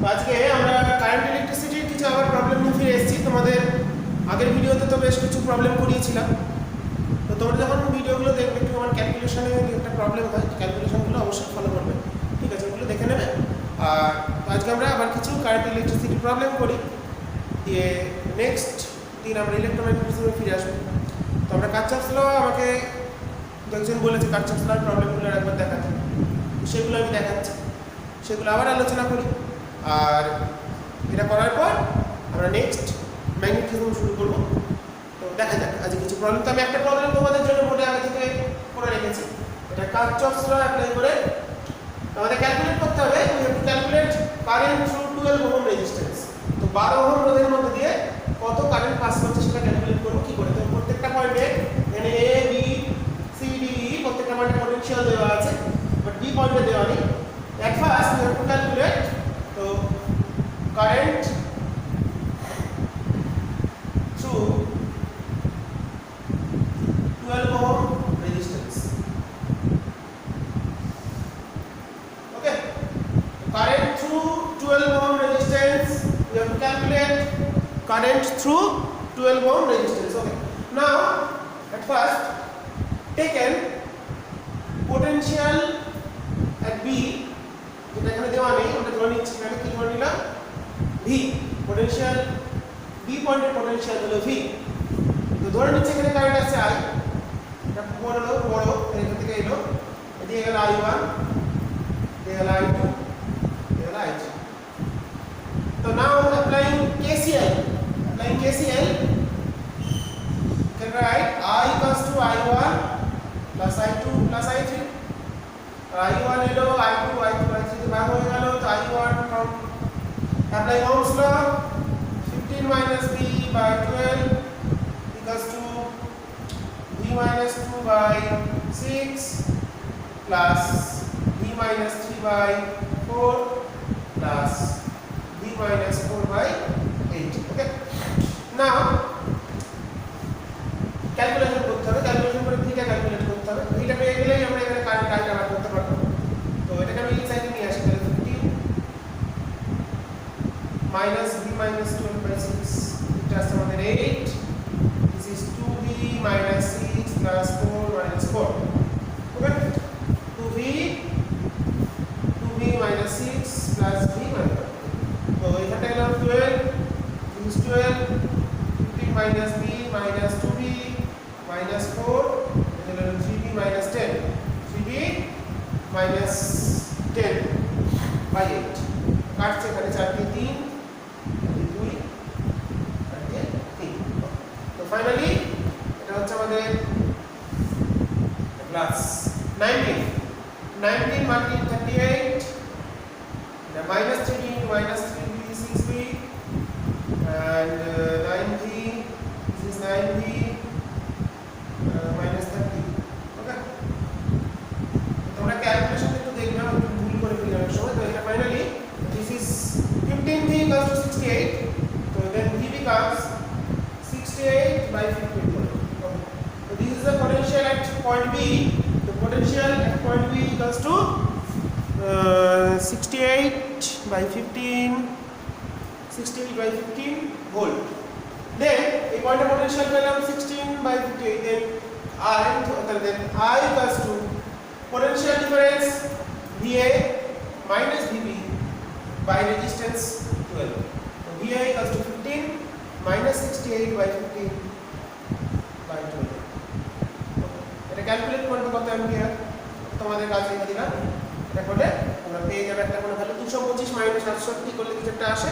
আজকে আমরা কারেন্ট ইলেকট্রিসিটির কিছু আবার প্রবলেম নিয়ে ফিরে এসেছি। তোমাদের আগের ভিডিওতে তো বেশ কিছু প্রবলেম করিয়েছিলাম। তো তোমরা যখন ভিডিওগুলো দেখবে একটু আমার ক্যালকুলেশনে একটা প্রবলেম হয়, ক্যালকুলেশনগুলো অবশ্যই ফলো করবে, ঠিক আছে? ওগুলো দেখে নেবে। আর আজকে আমরা আবার কিছু কারেন্ট ইলেকট্রিসিটি প্রবলেম করি, দিয়ে নেক্সট দিন আমরা ইলেকট্রোম্যাগনেটিজমে ফিরে আসবো। তো আমরা কারশফস ল আমাকে একজন বলেছে কারশফস লর প্রবলেমগুলো একবার দেখাতে, সেগুলো আমি দেখাচ্ছি, সেগুলো আবার আলোচনা করি। আর এটা করার পর আমরা নেক্সট ম্যাগনেটিজম শুরু করব। তো দেখা যাক আজকে কিছু প্রবলেম। তো আমি একটা প্রবলেম তোমাদের জন্য মোটে আগে থেকে করে রেখেছি। এটা কারশফস ল অ্যাপ্লাই করে আমাদের ক্যালকুলেট করতে হবে। We have to calculate current through 12 ohm resistance. তো 12 ওহম রোধের মধ্যে দিয়ে কত কারেন্ট পাস করছে সেটা ক্যালকুলেট করব কি করে। তো প্রত্যেকটা পয়েন্টে এখানে এ বি সি ডি ই প্রত্যেকটা পয়েন্টে পোটেনশিয়াল দেওয়া আছে, বাট বি পয়েন্টে দেওয়া নেই। At first we have to calculate the current through 12 ohm resistance. Okay, current through 12 ohm resistance, we have to calculate current through 12 ohm resistance. Okay, now at first taken potential at B, যেটা এখানে দেওয়া নেই, আমরা ধরে নিচ্ছি এখানে কি ধরে নিলাম, ভি পোটেনশিয়াল, বি পয়েন্টের পোটেনশিয়াল হলো ভি। তো ধরে নিচ্ছি এখানে কারেন্ট আছে আই, এটা বড় এখান থেকে এলো, এদিকে গেল I1, এদিকে গেল I2, এদিকে গেল I3। তো নাও applying KCL, can write I equals to I1 plus I2 plus I3। I1 এলো, I2 I3 তে ভাগ হয়ে গেল। তো I1 from apply Ohm's law, 15 minus V by 12 equals to V minus 2 by 6 plus V minus 3 by 4 plus V minus 4 by 8. Okay, now calculation করতে হবে, calculation করে ভিটা calculate করতে হবে। ভিটা পেয়ে গেলেই আমরা এখানে কারেন্ট আইটা বার করতে পারবো। তো এটাকে আমি এই সাইডে নিয়ে আসি, তাহলে 15 minus V minus 12 by 6, এটা আসছে আমাদের 8, this is 2V minus 6 plus 4 minus 4, okay, 2V minus 6 plus V minus 4। তো এখানটা গেল 12, this is 12, 15 minus V minus 2V minus 4, এটা হলো 3V minus 10, 3V minus 10 by 8। কাটছে এখানে 4 কে 3, 2 আর 3। তো ফাইনালি এটা হচ্ছে আমাদের প্লাস 19 multiplied 38, এটা minus 3V into minus 3V 6V and 9V, this is 9V minus 30। ওকে, তোমরা ক্যালকুলেশন একটু দেখবে, আমি ভুল করে ফেলি অনেক সময়। তো এটা finally this is 15V equals to 68, so then V becomes 68 by 15. Okay, so this is the potential at point B. The potential at point B equals to 68 by 15 volt. Then a point of potential পেলাম 16 by 58, then I equals to potential difference VA minus VB by resistance 12. So VA equals to 15 minus 68 by 15 by 12. এটা calculate করতে কত ampere তোমাদের কাছে লিখে দিলাম। এটা করলে আমরা পেয়ে যাবে একটা কোনো ভ্যালু 225 মাইনাস 68 করলে কিছু একটা আসে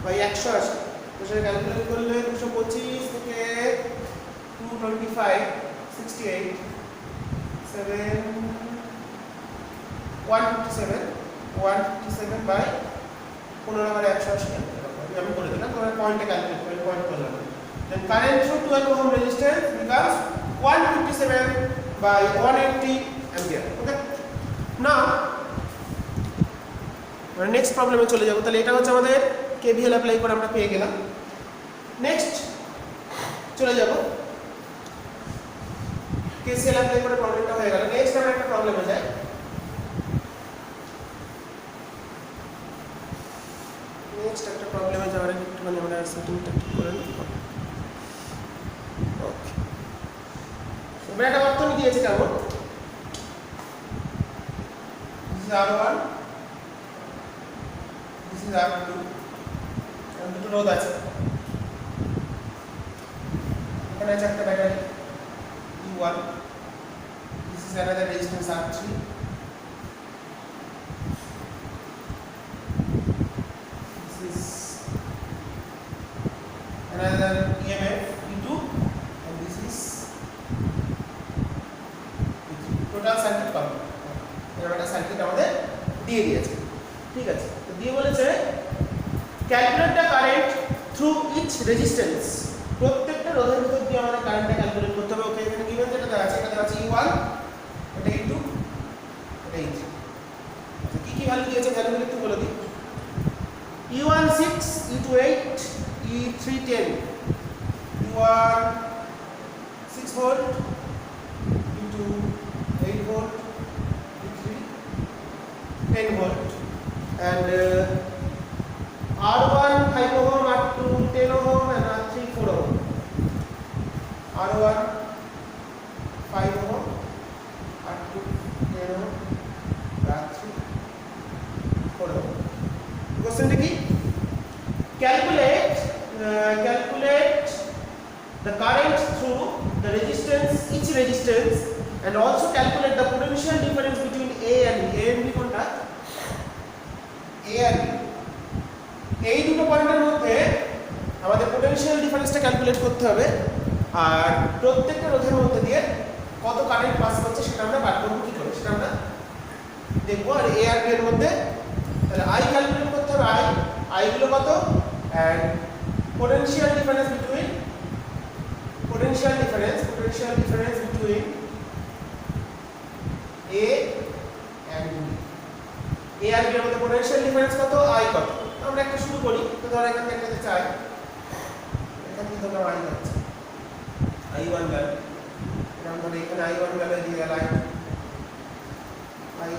বাই 100 আসে। তো সেটা ক্যালকুলেট করলে 225 থেকে 225 68 7 157 বাই 15 বাই 180 আমি করে দিলাম। তোমরা পয়েন্টে ক্যালকুলেট করে পয়েন্ট করলাম। Then current through 12 ohm resistance because 157 by 180 ampere. Okay, now আমরা নেক্সট প্রবলেমে চলে যাব। তাহলে এটা হচ্ছে আমাদের কেভিএল অ্যাপ্লাই করে আমরা পেয়ে গেলাম। নেক্সট চলে যাব কেসিএল অ্যাপ্লাই করে প্রবলেমটা হয়ে গেল। নেক্সট আমরা একটা প্রবলেমে যাই। নেক্সট একটা প্রবলেমে যাওয়ার আগে একটুখানি আমরা সেটিংটা ঠিক করে নিই। ওকে, এবার একটা বর্তনী দিয়েছে কেমন, this is R1, this is R2, এবং দুটো রোধ আছে, এখানে আছে একটা battery U1, this is another resistance R3, this is another EMF E2, and this is total circuit complete. এরকম একটা সার্কিট আমাদের দিয়ে দিয়েছে, ঠিক আছে। তো দিয়ে বলেছে calculate the current through each resistance, প্রত্যেকটা রোধের ভিতর দিয়ে আমাদের কারেন্টটা ক্যালকুলেট করতে হবে। ওকে, এখানে গিভেন যেটা দেওয়া আছে, এটা দেওয়া আছে E1, এটা E2, এটা E3। আচ্ছা, কি কি ভ্যালু দিয়েছে ভ্যালুগুলো একটু বলে দিই। E1 6, E2 8, E3 10, E1 6 volt, E2 8 volt, E3 10 volt, and R1 5 ohm, R2 10 ohm, and R3 4 ohm. R1 5 ohm, R2 10 ohm, R3 4 ohm. Question কি? Calculate the current through the resistance, each resistance, and also calculate the potential difference between A and B. A and B কোনটা? A and B, এই দুটো পয়েন্টের মধ্যে আমাদের potential ডিফারেন্সটা calculate করতে হবে, আর প্রত্যেকটা রোধের মধ্যে দিয়ে কত কারেন্ট পাস করছে সেটা আমরা বার করব। কি করে সেটা আমরা দেখব। আর A আর B এর মধ্যে তাহলে I ক্যালকুলেট করতে হবে, I গুলো কত, and potential difference between A and B, A R B এর মধ্যে পোটেনশিয়াল ডিফারেন্স কত, I কত। আমরা একটা শুরু করি। তো ধরো এখান থেকে একটা চাই, এখান থেকে ধরো I যাচ্ছে, I1 গেল, এরকম ধরো এখানে I1 গেল, এদিকে গেল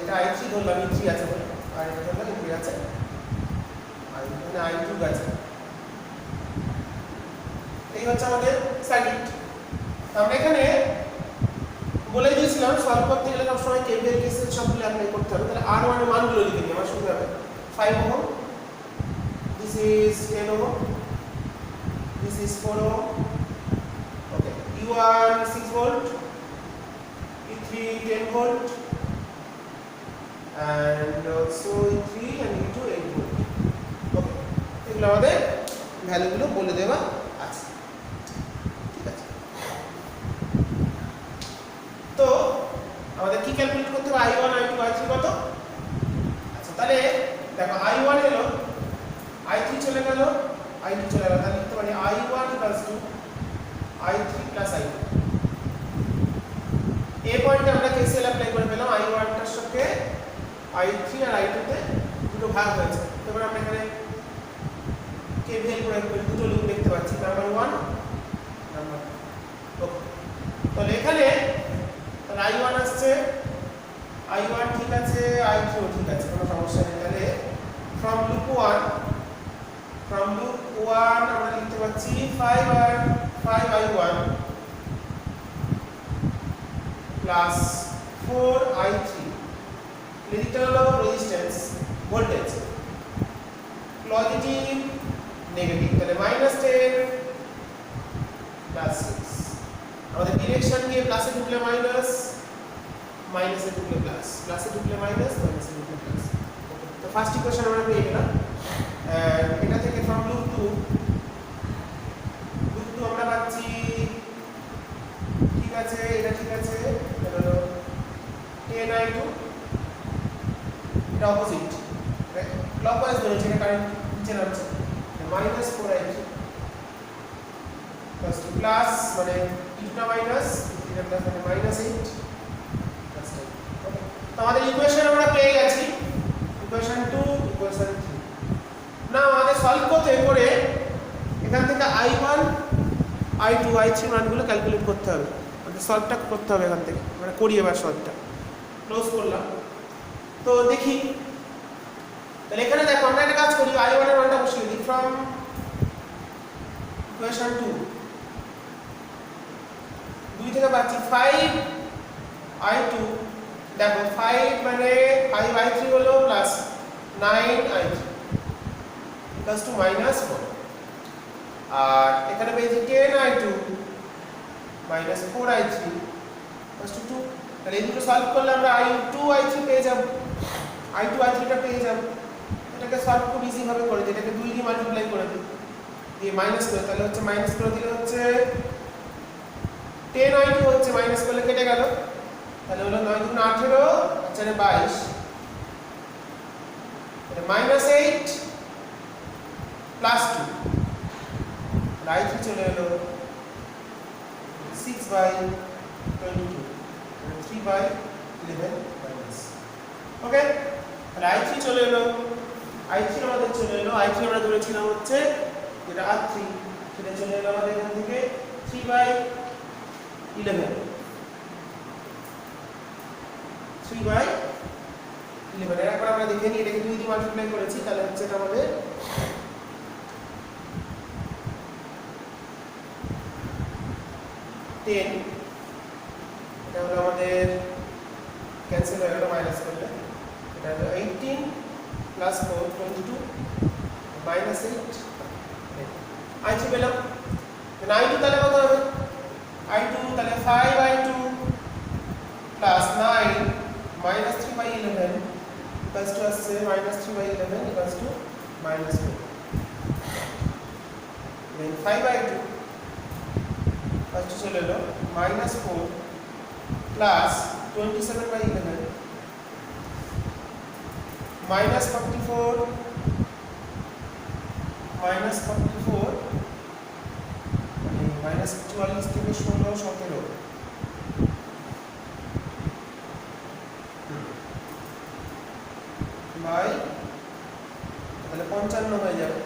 এটা I3 ধরলাম, E3 আছে বলে, আর এটা ধরলাম E3 আছে, আর এখানে I2 গেছে। এই হচ্ছে আমাদের সার্কিট। আমরা এখানে বলে দিয়েছিলাম সলভ করতে গেলে সবসময় কেভিএল কেসিএল সবগুলো অ্যাপ্লাই করতে হবে। তাহলে R1 এর মানগুলো লিখে নিই। আমার সুবিধা হবে 5 ohm, this is 10 ohm, this is 4 ohm, okay, E1 6 volt, E3 10 volt, and also E3 and E2 8 volt, okay, এগুলো আমাদের ভ্যালুগুলো বলে দেওয়া আছে, ঠিক আছে। তো আমাদের কি ক্যালকুলেট করতে হবে, I1 I2 I3 কত। আচ্ছা, তাহলে দেখো I1 এলো, I3 চলে গেল, I2 চলে গেল, তাহলে লিখতে পারি I1 I3 I2। এই পয়েন্টে আমরা কেসিএল অ্যাপ্লাই করে পেলাম, I1 টার সঙ্গে I3 আর I2 তে দুটো ভাগ হয়েছে। এবার আমরা এখানে কেভিএল প্রয়োগ করে দুটো লুপ দেখতে পাচ্ছি, নাম্বার 1 নাম্বার 2। তাহলে এখানে I1 আসছে, I1 ঠিক আছে, I2 ঠিক আছে, কোনো সমস্যা নেই। তাহলে from loop 1 আমরা লিখতে পাচ্ছি 5I1 প্লাস 4I3, লিখতে হলো রেজিস্ট্যান্স ভোল্টেজ পজিটিভ নেগেটিভ, তাহলে -10 প্লাস 6। আমাদের ডিরেকশন দিয়ে প্লাসে ঢুকলে মাইনাস, মাইনাসে ঢুকলে প্লাস, প্লাসে ঢুকলে মাইনাস, মাইনাসে ঢুকলে প্লাস। তো ফার্স্ট ইকুয়েশন আমরা পেয়ে গেলাম। এটা থেকে ফ্রম লুপ 2 আমরা পাচ্ছি, ঠিক আছে, এটা ঠিক আছে, এটা হলো 10I2, এটা অপোজিট, ক্লকওয়াইজ ধরেছে, এটা কারেন্ট নিচে নামছে, -4I3 প্লাস প্লাস মানে এটা মাইনাস, এটা প্লাস মানে -8 প্লাস 10। ওকে, তো আমাদের ইকুয়েশন আমরা পেয়ে গেছি, ইকুয়েশন 2, ইকুয়েশন 3। না আমাদের সলভ করতে করে এখান থেকে I1 I2 I3 মানগুলো ক্যালকুলেট করতে হবে, আমাদের সলভটা করতে হবে এখান থেকে। আমরা করি এবার সলভটা, ক্লোজ করলাম। তো দেখি তাহলে এখানে দেখো আমরা একটা কাজ করি i1 এর মানটা বসিয়ে দিই ফ্রম ইকুয়েশন 2 থেকে পাচ্ছি 5i2 দেখো 5 মানে 5i3 হলো প্লাস 9i3 ইকুয়ালস টু -4 আর এখানে পেয়েছি 10i2 -4i3 ইকুয়ালস টু 2 তাহলে এই দুটো সলভ করলে আমরা i2 i3 পেয়ে যাব i2 i3 টা পেয়ে যাব এটাকে সলভ খুব ইজি ভাবে করে দিই এটাকে 2 দিয়ে মাল্টিপ্লাই করে দিই দিয়ে মাইনাস করে তাহলে হচ্ছে মাইনাস করে দিলে হচ্ছে 10i2 হচ্ছে মাইনাস করলে কেটে গেল তাহলে হলো 9 গুণ 18 আর 4 22 এটা -8 প্লাস 2 i3 চলে এলো 6/22 3/11 মাইনাস ওকে তাহলে i3 চলে এলো i3 আমাদের চলে এলো i3 আমরা ধরেছিলাম হচ্ছে যেটা r3 সেটা চলে এলো আমাদের এখান থেকে 3/11 একবার আমরা দেখে নিই এটাকে 2 দিয়ে মাল্টিপ্লাই করেছি তাহলে হচ্ছে এটা আমাদের 10 এটা হলো আমাদের ক্যান্সেল হয়ে গেল মাইনাস করলে এটা হলো 18 প্লাস 4 22 মাইনাস 8 i3 পেলাম i2 তাহলে কত হবে i2 তাহলে 5i2 plus 9 minus 3/11 equals to আসছে minus 3/11 equals to minus 4 then 5/2 first চলে এলো minus 4 plus 27/11 minus 44 minus 44 minus 44 থেকে 16 17 বাই তাহলে 55 হয়ে যাবে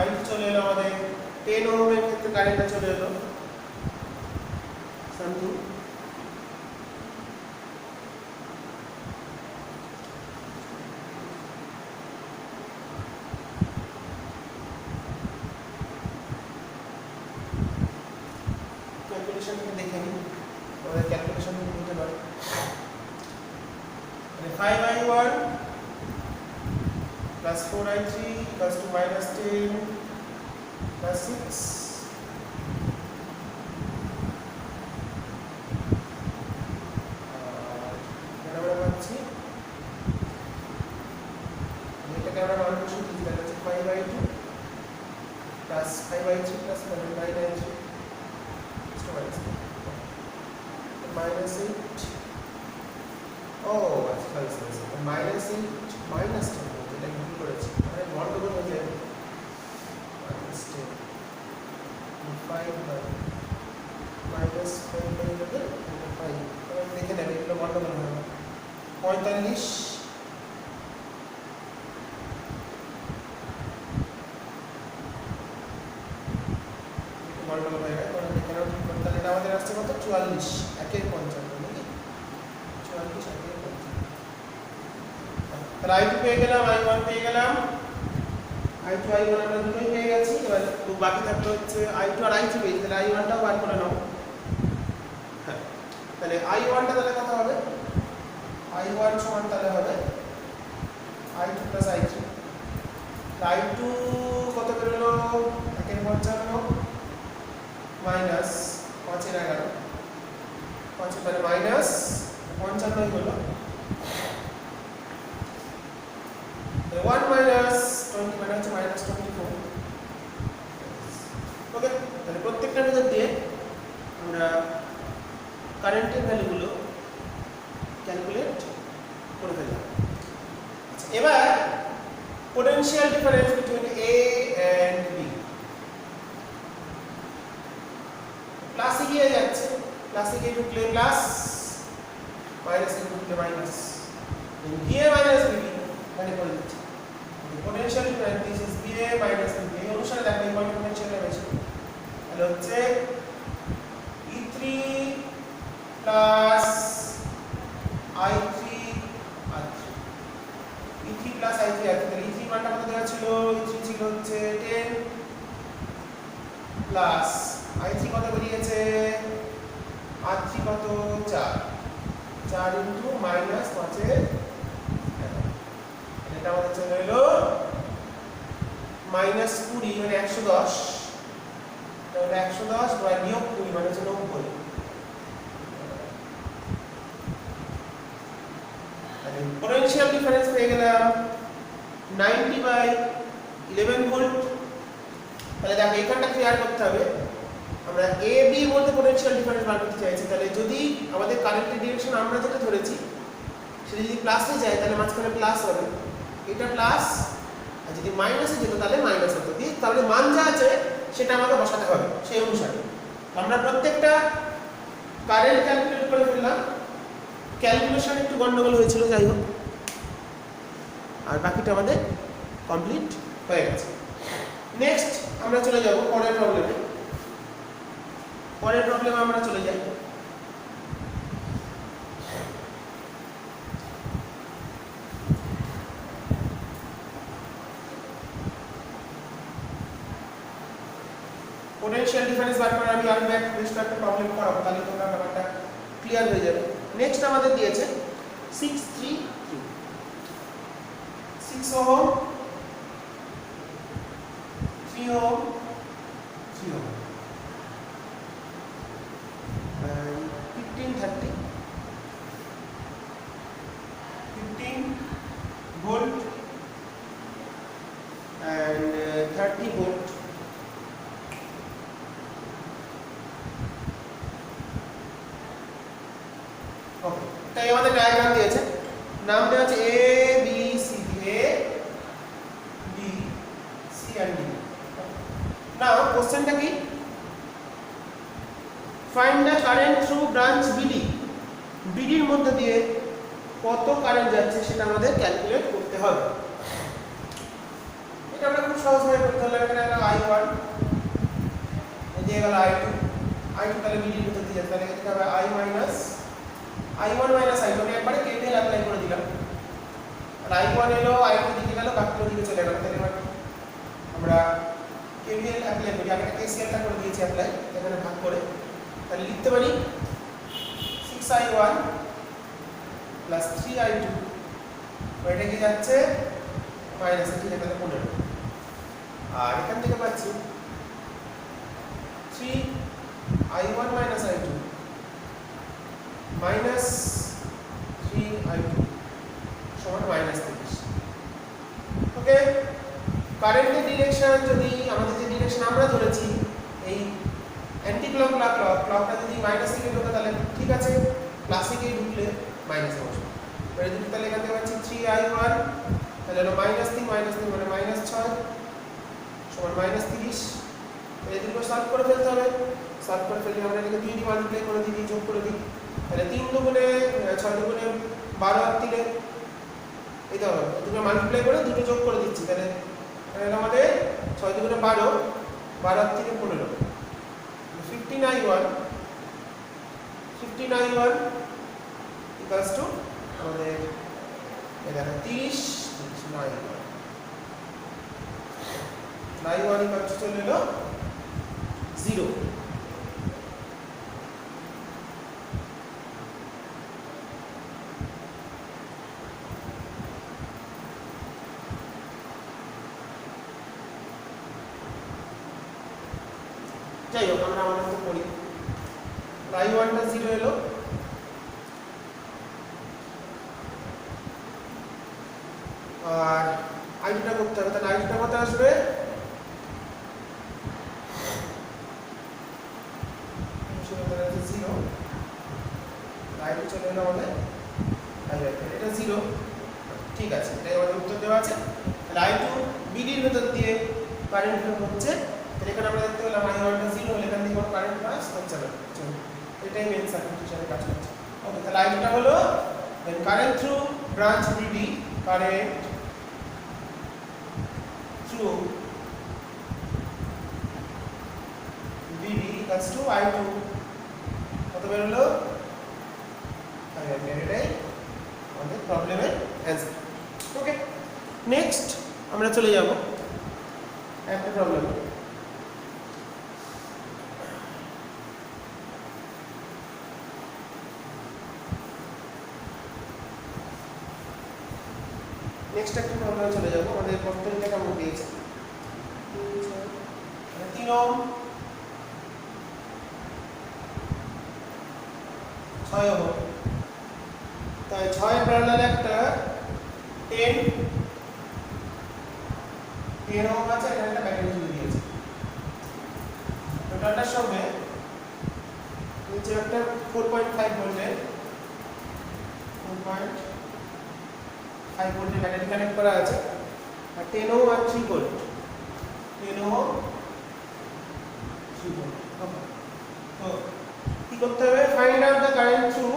i2 চলে এলো আমাদের 10 ওহমের ক্ষেত্রে কারেন্টটা চলে এলো সামথিং ক্যালকুলেশন দেখে নিই আমাদের ক্যালকুলেশন করতে পারি 5i1 plus 4i3 equals to minus 10 plus 6 এখানে আমরা পাচ্ছি এটাকে আমরা মান বসিয়ে দিচ্ছি তাহলে হচ্ছে 5i2 plus 5i3 plus 9i3 minus 8 oh আচ্ছা minus 8 minus 10 এটা ভুল করেছি মানে গন্ডগোল হয়ে যাবে minus 10 5 by minus 5 by 11 5 তাহলে দেখে নেবে এগুলো গন্ডগোল হবে 45 গন্ডগোল হয়ে গেছে কারণ এখানে ঠিক করতে এটা আমাদের আসছে কত 44 1 এর 55 নাকি 44 1 এর 55 তাহলে i2 পেয়ে গেলাম i1 পেয়ে গেলাম i2 i1 আমরা দুটোই পেয়ে গেছি এবার বাকি থাকলো হচ্ছে i2 আর i3 পেয়েছি তাহলে i1 টাও বার করে নাও হ্যাঁ তাহলে i1 টা তাহলে কত হবে i1 সমান তাহলে হবে i2 প্লাস i3 i2 কত বেরোলো 1 এর 55 মাইনাস 5 এর 11 5 মানে মাইনাস 55 হলো 1 minus 20 মানে হচ্ছে minus 24 ওকে তাহলে প্রত্যেকটা মেথড দিয়ে আমরা কারেন্টের ভ্যালুগুলো ক্যালকুলেট করে ফেললাম আচ্ছা এবার potential difference between A and B ক্লাসে গিয়ে যাচ্ছে ক্লাসে গিয়ে ঢুকলে প্লাস মাইনাসে ঢুকলে মাইনাস BA minus BB মানে করে দিচ্ছি potential difference this is BA minus BB এই অনুসারে দেখো এই পয়েন্ট পোটেনশিয়ালটা বেশি তাহলে হচ্ছে E3 plus I3 plus i3 আছে, তাহলে e3 মানটা কত দেওয়া ছিল? e3 ছিল হচ্ছে 10 প্লাস i3 কত বেরিয়েছে? r3 কত? 4 4 ইনটু মাইনাস 5 এর এটা আমাদের চলে এলো মাইনাস 20 মানে 110, তাহলে 110 বা বিয়োগ 20 মানে হচ্ছে 90। পোটেনশিয়াল ডিফারেন্স পেয়ে গেলাম 90/11 ভোল্ট। তাহলে দেখো এখানটা ক্লিয়ার করতে হবে, আমরা এ বি এর মধ্যে পোটেনশিয়াল ডিফারেন্স বার করতে চাইছি। তাহলে যদি আমাদের কারেন্টের ডিরেকশন আমরা যেটা ধরেছি সেটা যদি প্লাসে যায় তাহলে মাঝখানে প্লাস হবে, এটা প্লাস, আর যদি মাইনাসে যেত তাহলে মাইনাস হতো। তাহলে মান যা আছে সেটা আমাকে বসাতে হবে সেই অনুসারে। আমরা প্রত্যেকটা কারেন্ট ক্যালকুলেট করে ফেললাম, ক্যালকুলেশন একটু গন্ডগোল হয়েছিল, যাই হোক, আর বাকিটা আমাদের কমপ্লিট হয়ে গেছে। নেক্সট আমরা চলে যাব পরের প্রবলেমে। পরের প্রবলেমে আমরা চলে যাই। পোটেনশিয়াল ডিফারেন্স বার করে আমি আরো বেশ একটা প্রবলেম করাবো, তাহলে তোমরা ব্যাপারটা ক্লিয়ার হয়ে যাবে। নেক্সট আমাদের দিয়েছে 6 ohm, 3 ohm, 3 ohm, 15 volt and 30 volt. Okay, তাই আমাদের ডায়াগ্রাম দিয়েছে, নাম দেওয়া আছে A B C, A B C and D. Now কোশ্চেনটা কি? Find the current through branch BD. বিডির মধ্যে দিয়ে কত কারেন্ট যাচ্ছে সেটা আমাদের ক্যালকুলেট করতে হবে। এটা আমরা খুব সহজভাবে করতে হলে এখানে আমরা i1 দিয়ে গেল i2, তাহলে বিডির মধ্যে দিয়ে যাচ্ছে, তাহলে এটা হবে i minus i1 minus i2, আমি একবারে কেভিএল অ্যাপ্লাই করে দিলাম। আর i1 এলো, i2 দিকে গেল, বাকিটা দিকে চলে গেল। তাহলে আমরা কেভিএল অ্যাপ্লাই করি, আমি কেসিএলটা করে দিয়েছি অ্যাপ্লাই এখানে ভাগ করে। তাহলে লিখতে পারি 6i1 প্লাস 3i2, এটা কি যাচ্ছে মাইনাসে, ঠিক আছে, তাহলে 15। আর এখান থেকে পাচ্ছি 3i1 minus i2 minus 3i2 সমান মাইনাস 30। ওকে, কারেন্টের ডিরেকশন যদি আমাদের যে ডিরেকশন আমরা ধরেছি এই অ্যান্টি ক্লকটা যদি মাইনাস থেকে ঢোকে তাহলে ঠিক আছে, প্লাসে গিয়ে ঢুকলে মাইনাসে বসবে। তাহলে এখান থেকে পাচ্ছি 3i1, তাহলে হলো -3 মানে -6 সমান -30। এই দুটো সলভ করে ফেলতে হবে। সলভ করে ফেললে আমরা এটাকে 2 দিয়ে মাল্টিপ্লাই করে দিই, যোগ করে দিই। তাহলে 3 দুগুণে 6 দুগুণে 12 আর 3 এই তো দুটো মাল্টিপ্লাই করে দুটো যোগ করে দিচ্ছি। তাহলে আমাদের 6 দুগুণে 12, 12 আর 3 15, 15i1 ইকুয়ালস টু আমাদের এখানে 30 i1 ইকুয়ালস টু চলে এলো 0। যাই হোক, আমরা আমাদের মতো করি। i1টা 0 এলো, আর i2টা করতে হবে। তাহলে i2টা কত আসবে? i2 চলে এলো আমাদের, এটা 0, ঠিক আছে, এটাই আমাদের উত্তর দেওয়া আছে। তাহলে i2 বিডির ভেতর দিয়ে কারেন্ট ফ্লো হচ্ছে। তাহলে এখানে আমরা দেখতে পেলাম i1টা 0 হলে এখান থেকে কারেন্ট পাস হচ্ছে না, এটাই মেইন সার্কিট হিসেবে কাজ করছে। ওকে, তাহলে i2টা হলো current through branch BD, current through BD equals to i2 কত বের হলো? এটাই আমাদের প্রবলেমের অ্যান্সার। ওকে, নেক্সট আমরা চলে যাব একটা প্রবলেম। নেক্সট একটা প্রবলেম চলে যাব। আমাদের প্রবলেমটা কেমন দিয়েছে, 3 ওহম 6 ওহম, তাই 6 প্যারালাল একটা 10 ওহম আছে, এখানে একটা ব্যাটারি জুড়ে দিয়েছে। টোটালটার সঙ্গে নিচে একটা 4.5 ভোল্টের 4.5 ভোল্টের ব্যাটারি কানেক্ট করা আছে, আর 10 ওহম আর 3 ভোল্ট, 10 ওহম 3 ভোল্ট। তো কি করতে হবে, find out the current through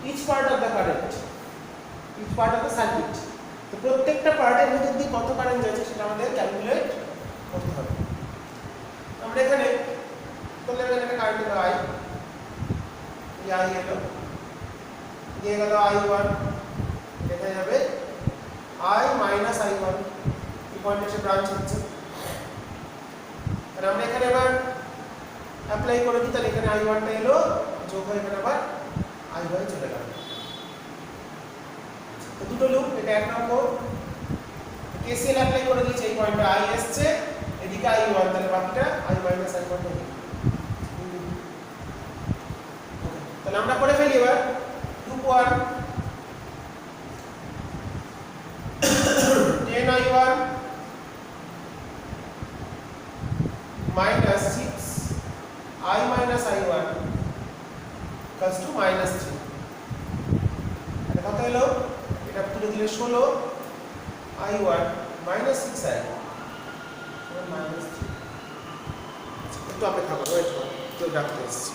each part of the current, each part of the circuit. তো প্রত্যেকটা পার্টের মধ্যে দিয়ে কত কারেন্ট যাচ্ছে সেটা আমাদের ক্যালকুলেট করতে হবে। আমরা এখানে ধরলাম একটা কারেন্ট হলো I, এই I এলো, দিয়ে গেল I1, দেখা যাবে I মাইনাস I1, এই পয়েন্টে এসে ব্রাঞ্চ হচ্ছে। আর আমরা এখানে এবার অ্যাপ্লাই করে দিই, তাহলে এখানে I1 টা এলো, যোগ হয়ে এখানে আবার I1 চলে গেল। তো দুটো লুপ, এটা এক নম্বর। KCL অ্যাপ্লাই করে দিয়েছে, এই পয়েন্টে I এসছে, এদিকে I1, তাহলে বাকিটা I মাইনাস I1 হবে। তাহলে আমরা করে ফেলি এবার loop 1, 10 I1 minus 6 I minus I1 equals to minus 3। এটা কত হলো, এটা তুলে দিলে 16 I1 minus 6 I1 minus 3। একটু অপেক্ষা করো, ওয়েট করো, কেউ ডাকতে এসেছে।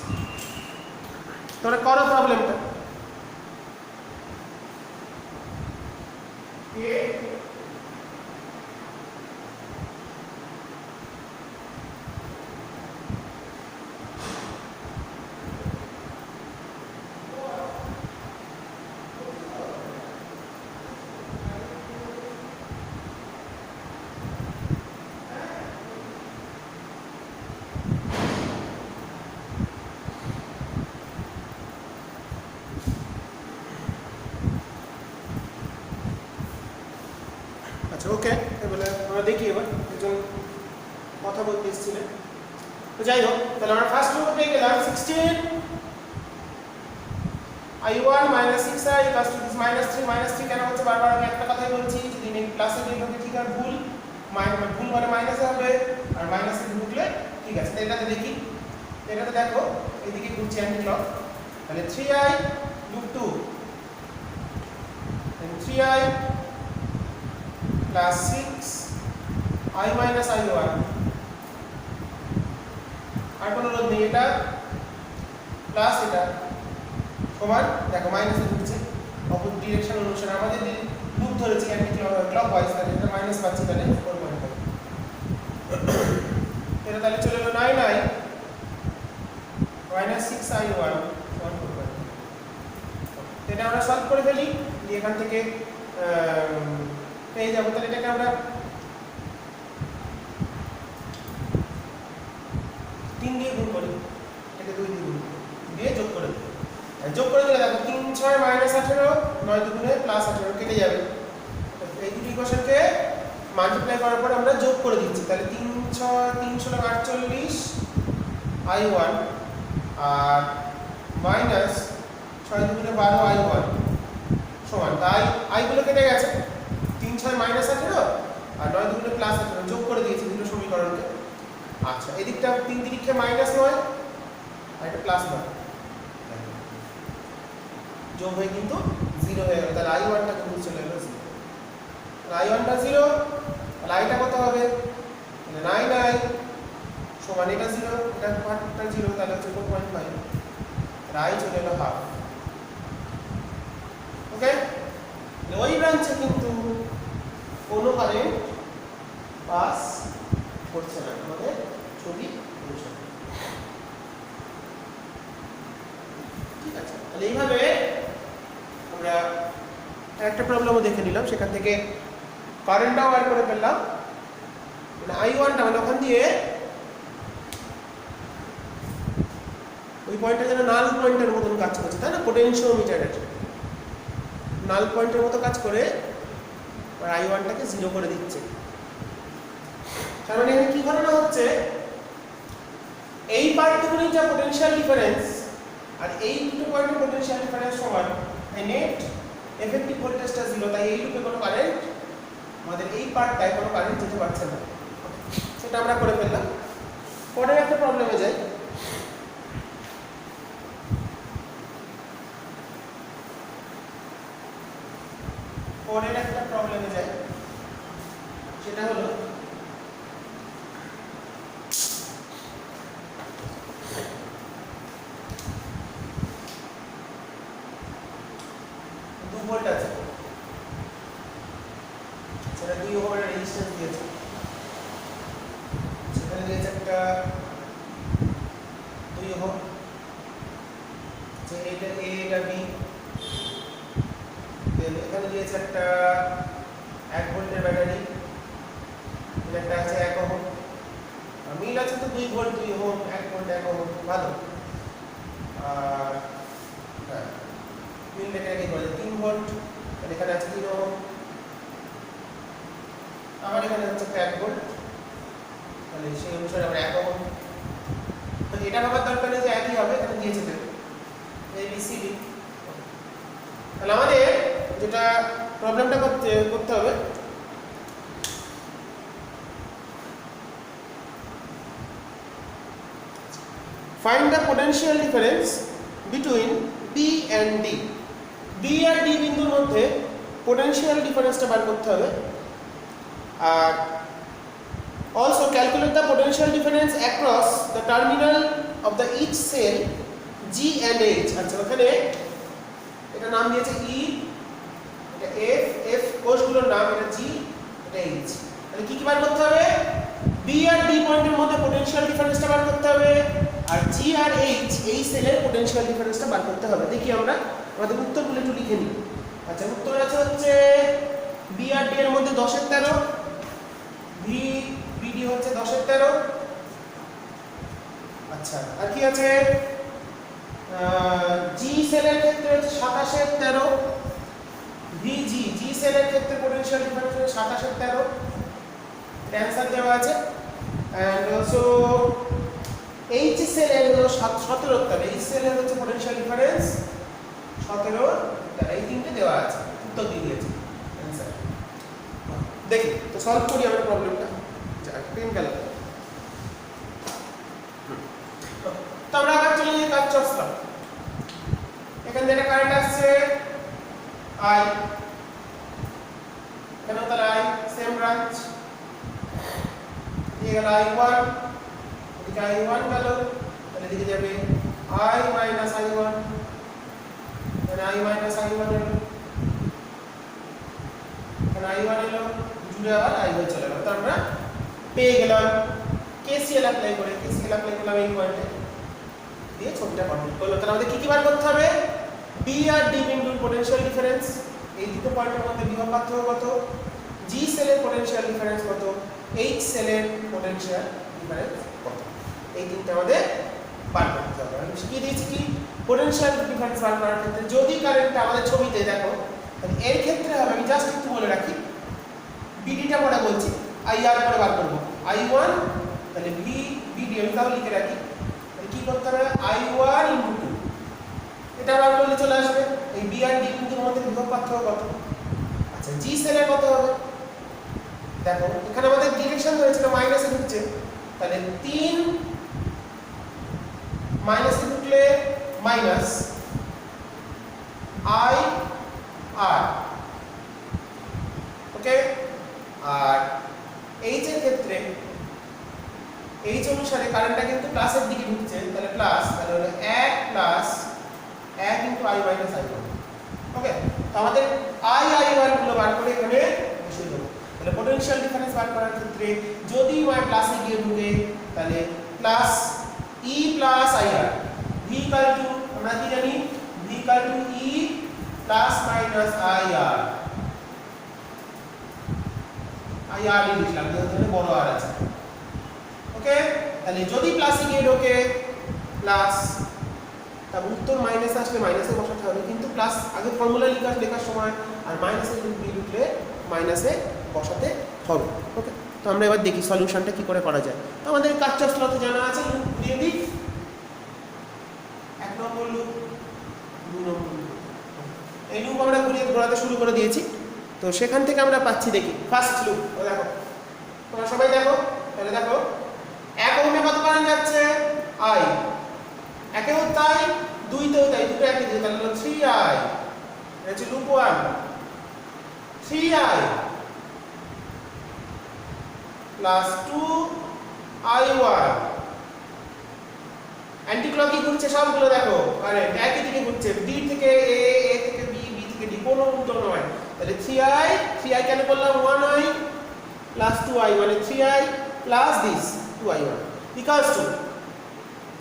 তোমরা করো প্রবলেমটা। আচ্ছা, ওকে, এবারে আমরা দেখি এবার একজন কথা বলতে এসেছিলেন। তো যাই হোক, তাহলে আমরা ফার্স্ট রুল পেয়ে গেলাম 16 I1 minus 6I equals to this minus 3 কেন হচ্ছে, বারবার আমি একটা কথাই বলছি, যদি ক্লাসে দেখবে ঠিক আর ভুল, ভুল মানে মাইনাসে হবে, আর মাইনাসে ঢুকলে ঠিক আছে। এটাতে দেখি, এটাতে দেখো এইদিকে ঘুরছে অ্যান্টি ক্লক, তাহলে 3I loop 2 then 3I plus 6 I minus I1, আর কোনো রোধ নেই, এটা প্লাস এটা সমান, দেখো মাইনাসে ঢুকছে অপর ডিরেকশন অনুসারে, আমাদের লুপ ধরেছি অ্যান্টি ক্লকওয়াইজ, তাহলে এটা মাইনাস পাচ্ছি, তাহলে 4.5। এটা তাহলে চলে গেল 9I minus 6I1 4.5। এটা আমরা সলভ করে ফেলি, দিয়ে এখান থেকে পেয়ে যাবো। তাহলে এটাকে আমরা 3 দিয়ে গুণ করি, এটাকে 2 দিয়ে গুণ দিয়ে যোগ করে দিই। যোগ করে দিলে দেখো 3 6 মাইনাস 18, 9 দুগুণে প্লাস 18 কেটে যাবে। এই দুটো ইকুয়েশনকে মাল্টিপ্লাই করার পর আমরা যোগ করে দিচ্ছি, তাহলে 3 6 3 16 48 I1 আর মাইনাস 6 দুগুণে 12 I1 সমান, তাই I গুলো কেটে গেছে, 3 6 মাইনাস 18 আর 9 দুগুণে প্লাস 18 যোগ করে দিয়েছি দুটো সমীকরণকে। আচ্ছা, এদিকটা 3 দিকে মাইনাস 9 আর এটা প্লাস 9, যোগ হয়ে কিন্তু 0 হয়ে গেল, তাহলে I1 টা কিন্তু চলে গেল 0। তাহলে I1 টা 0, তাহলে I টা কত হবে, তাহলে 9I সমান এটা 0, এটা পার্টটা 0, তাহলে হচ্ছে 4.5, তাহলে I চলে গেল হাফ। ওকে, ওই ব্রাঞ্চে কিন্তু কোনো কারেন্ট পাস করছে না, আমাদের ছবি বুঝুন, ঠিক আছে। তাহলে এইভাবে আমরা একটা আরেকটা প্রবলেমও দেখে নিলাম, সেখান থেকে কারেন্টটাও বার করে ফেললাম। মানে I1টা মানে ওখান দিয়ে ওই পয়েন্টটা যেন নাল পয়েন্টের মতন কাজ করছে, তাই না? পোটেনশিওমিটারের নাল পয়েন্টের মতো কাজ করে আর I1টাকে 0 করে দিচ্ছে। তার মানে এখানে কি ঘটনা হচ্ছে, এই পার্টটুকুনি যা পোটেনশিয়াল ডিফারেন্স আর এই দুটো পয়েন্টের পোটেনশিয়াল ডিফারেন্স সমান, তাই নেট এফেক্টিভ ভোল্টেজটা 0, তাই এই লুপে কোনো কারেন্ট, আমাদের এই পার্টটায় কোনো কারেন্ট যেতে পারছে না। সেটা আমরা করে ফেললাম। পরের একটা প্রবলেমে যাই। সেটা হলো ভোল্ট আছে, সেটা 2 ওহমের রেজিস্ট্যান্স দিয়েছে, সেখানে দিয়েছে একটা 2 ওহম, যে এটা A এটা B, দেন এখানে দিয়েছে একটা 1 ভোল্টের ব্যাটারি, এটা আছে 1 ওহম, মিল আছে তো 2 ভোল্ট 2 ওহম 1 ভোল্ট 1 ওহম, ভালো। আর হ্যাঁ, মিল দেখে কি বলে 3 ভোল্ট, আর এখানে আছে 3 ওহম, আবার এখানে হচ্ছে 1 ভোল্ট, তাহলে সেই অনুসারে আমরা 1 ওহম। তো এটা ভাবার দরকার নেই যে একই হবে, এখানে দিয়েছে তো ABCD। তাহলে আমাদের যেটা প্রবলেমটা করতে হবে, find the potential difference between B and D. B R D বিন্দুর মধ্যে potential difference-টা বার করতে হবে। আর also calculate the potential difference across the terminal of the each cell G and H। আচ্ছা, ওখানে এটা নাম দিয়েছে E, এটা F, F কোষগুলোর নাম, এটা G, এটা H। তাহলে কি কি বার করতে হবে? B আর D পয়েন্টের মধ্যে potential difference-টা বার করতে হবে, আর G আর H এই সেলের পোটেনশিয়াল ডিফারেন্সটা বার করতে হবে। দেখি আমরা আমাদের উত্তরগুলো একটু লিখে নিই। আচ্ছা, উত্তর আছে হচ্ছে B আর D এর মধ্যে 10 এর 13, BD হচ্ছে 10 এর 13। আচ্ছা, আর কি আছে? G সেলের ক্ষেত্রে হচ্ছে 27 এর 13, VG G সেলের ক্ষেত্রে পোটেনশিয়াল ডিফারেন্স হচ্ছে 27 এর 13, এর অ্যানসার দেওয়া আছে। এন্ড অলসো H সেলের হলো 17 তাহলে H সেলের হচ্ছে পোটেনশিয়াল ডিফারেন্স 17, তাহলে এই তিনটে দেওয়া আছে, উত্তর দিয়ে দিয়েছে आंसर। দেখি তো সলভ করি আমরা প্রবলেমটা। যা পেন গেল, তো আমরা আবার চলে যাই কাজ চসলাম। এখান থেকে কারেন্ট আসছে I, কেন তাহলে I সেম ব্রাঞ্চ, দিয়ে গেল I1, এদিকে I1 গেল, তাহলে এদিকে যাবে I minus I1, মানে I minus I1 এলো, এখানে I1 এলো, জুড়ে আবার I হয়ে চলে গেল। তো আমরা পেয়ে গেলাম KCL অ্যাপ্লাই করে, KCL অ্যাপ্লাই করলাম এই পয়েন্টে, দিয়ে ছবিটা কমপ্লিট করলাম। তাহলে আমাদের কি কি বার করতে হবে? B আর D বিন্দুর পোটেনশিয়াল ডিফারেন্স, এই দুটো পয়েন্টের মধ্যে বিভব পার্থক্য কত, G সেলের পোটেনশিয়াল ডিফারেন্স কত, H সেলের পোটেনশিয়াল ডিফারেন্স কত, এই তিনটা আমাদের বার করতে হবে। আমি শিখিয়ে দিয়েছি কি পোটেনশিয়াল ডিফারেন্স বার করার ক্ষেত্রে যদি কারেন্টটা আমাদের ছবিতে দেখো, তাহলে এর ক্ষেত্রে হবে, আমি জাস্ট একটু বলে রাখি, BD-টা পরে বলছি, IR করে বার করব, I1 তাহলে BD আমি তাও লিখে রাখি, তাহলে কি করতে হবে I1 * 2, এটা বার করলে চলে আসবে এই B আর D বিন্দুর মধ্যে বিভব পার্থক্য কত। আচ্ছা, G সেলে কত হবে? দেখো এখানে আমাদের ডিরেকশন ধরেছিল মাইনাসে ঢুকছে, তাহলে 3 মাইনাসে ঢুকলে মাইনাস I R, ওকে। আর H এর ক্ষেত্রে H অনুসারে কারেন্টটা কিন্তু প্লাসের দিকে ঢুকছে, তাহলে প্লাস, তাহলে হলো 1 প্লাস 1 * I minus I1, ওকে। তো আমাদের I1 গুলো বার করে এখানে বসিয়ে দেব। তাহলে পোটেনশিয়াল ডিফারেন্স বার করার ক্ষেত্রে যদি y প্লাসে গিয়ে ঢুকে, তাহলে plus E plus IR, V = আমরা কি জানি V = E plus minus IR, এই আর লিখলাম, যেহেতু বড় আর আছে। ওকে, তাহলে যদি প্লাসে গিয়ে ঢোকে প্লাস, তারপর উত্তর মাইনাস আসলে মাইনাসে বসাতে হবে, কিন্তু প্লাস আগে ফর্মুলা লেখার সময় আর মাইনাসে ঢুকলে মাইনাসে বসাতে হবে। ওকে, তো আমরা এবার দেখি সলিউশনটা কি করে করা যায়। তো আমাদের কার্চফস ল তো জানা আছে, লুপ দিয়ে দিই। 1 নম্বর লুপ, 2 নম্বর লুপ, এই লুপ আমরা ঘোরাতে শুরু করে দিয়েছি। তো সেখান থেকে আমরা পাচ্ছি, দেখি ফার্স্ট লুপ। ও দেখো, তোমরা সবাই দেখো, তাহলে দেখো 1 ওহমে কত কারেন্ট যাচ্ছে? I, একেও তাই, 2তেও তাই, দুটো একই দিয়ে, তাহলে হলো 3I। এটা হচ্ছে loop 1, 3I plus 2I1। Anti ক্লকই ঘুরছে সবগুলো, দেখো কারেন্ট একই দিকে ঘুরছে, ডি থেকে এ, এ থেকে বি, বি থেকে ডি, কোনো উল্টো নয়। তাহলে 3I কেন করলাম? 1I প্লাস 2I, মানে 3I plus this 2I1 equals to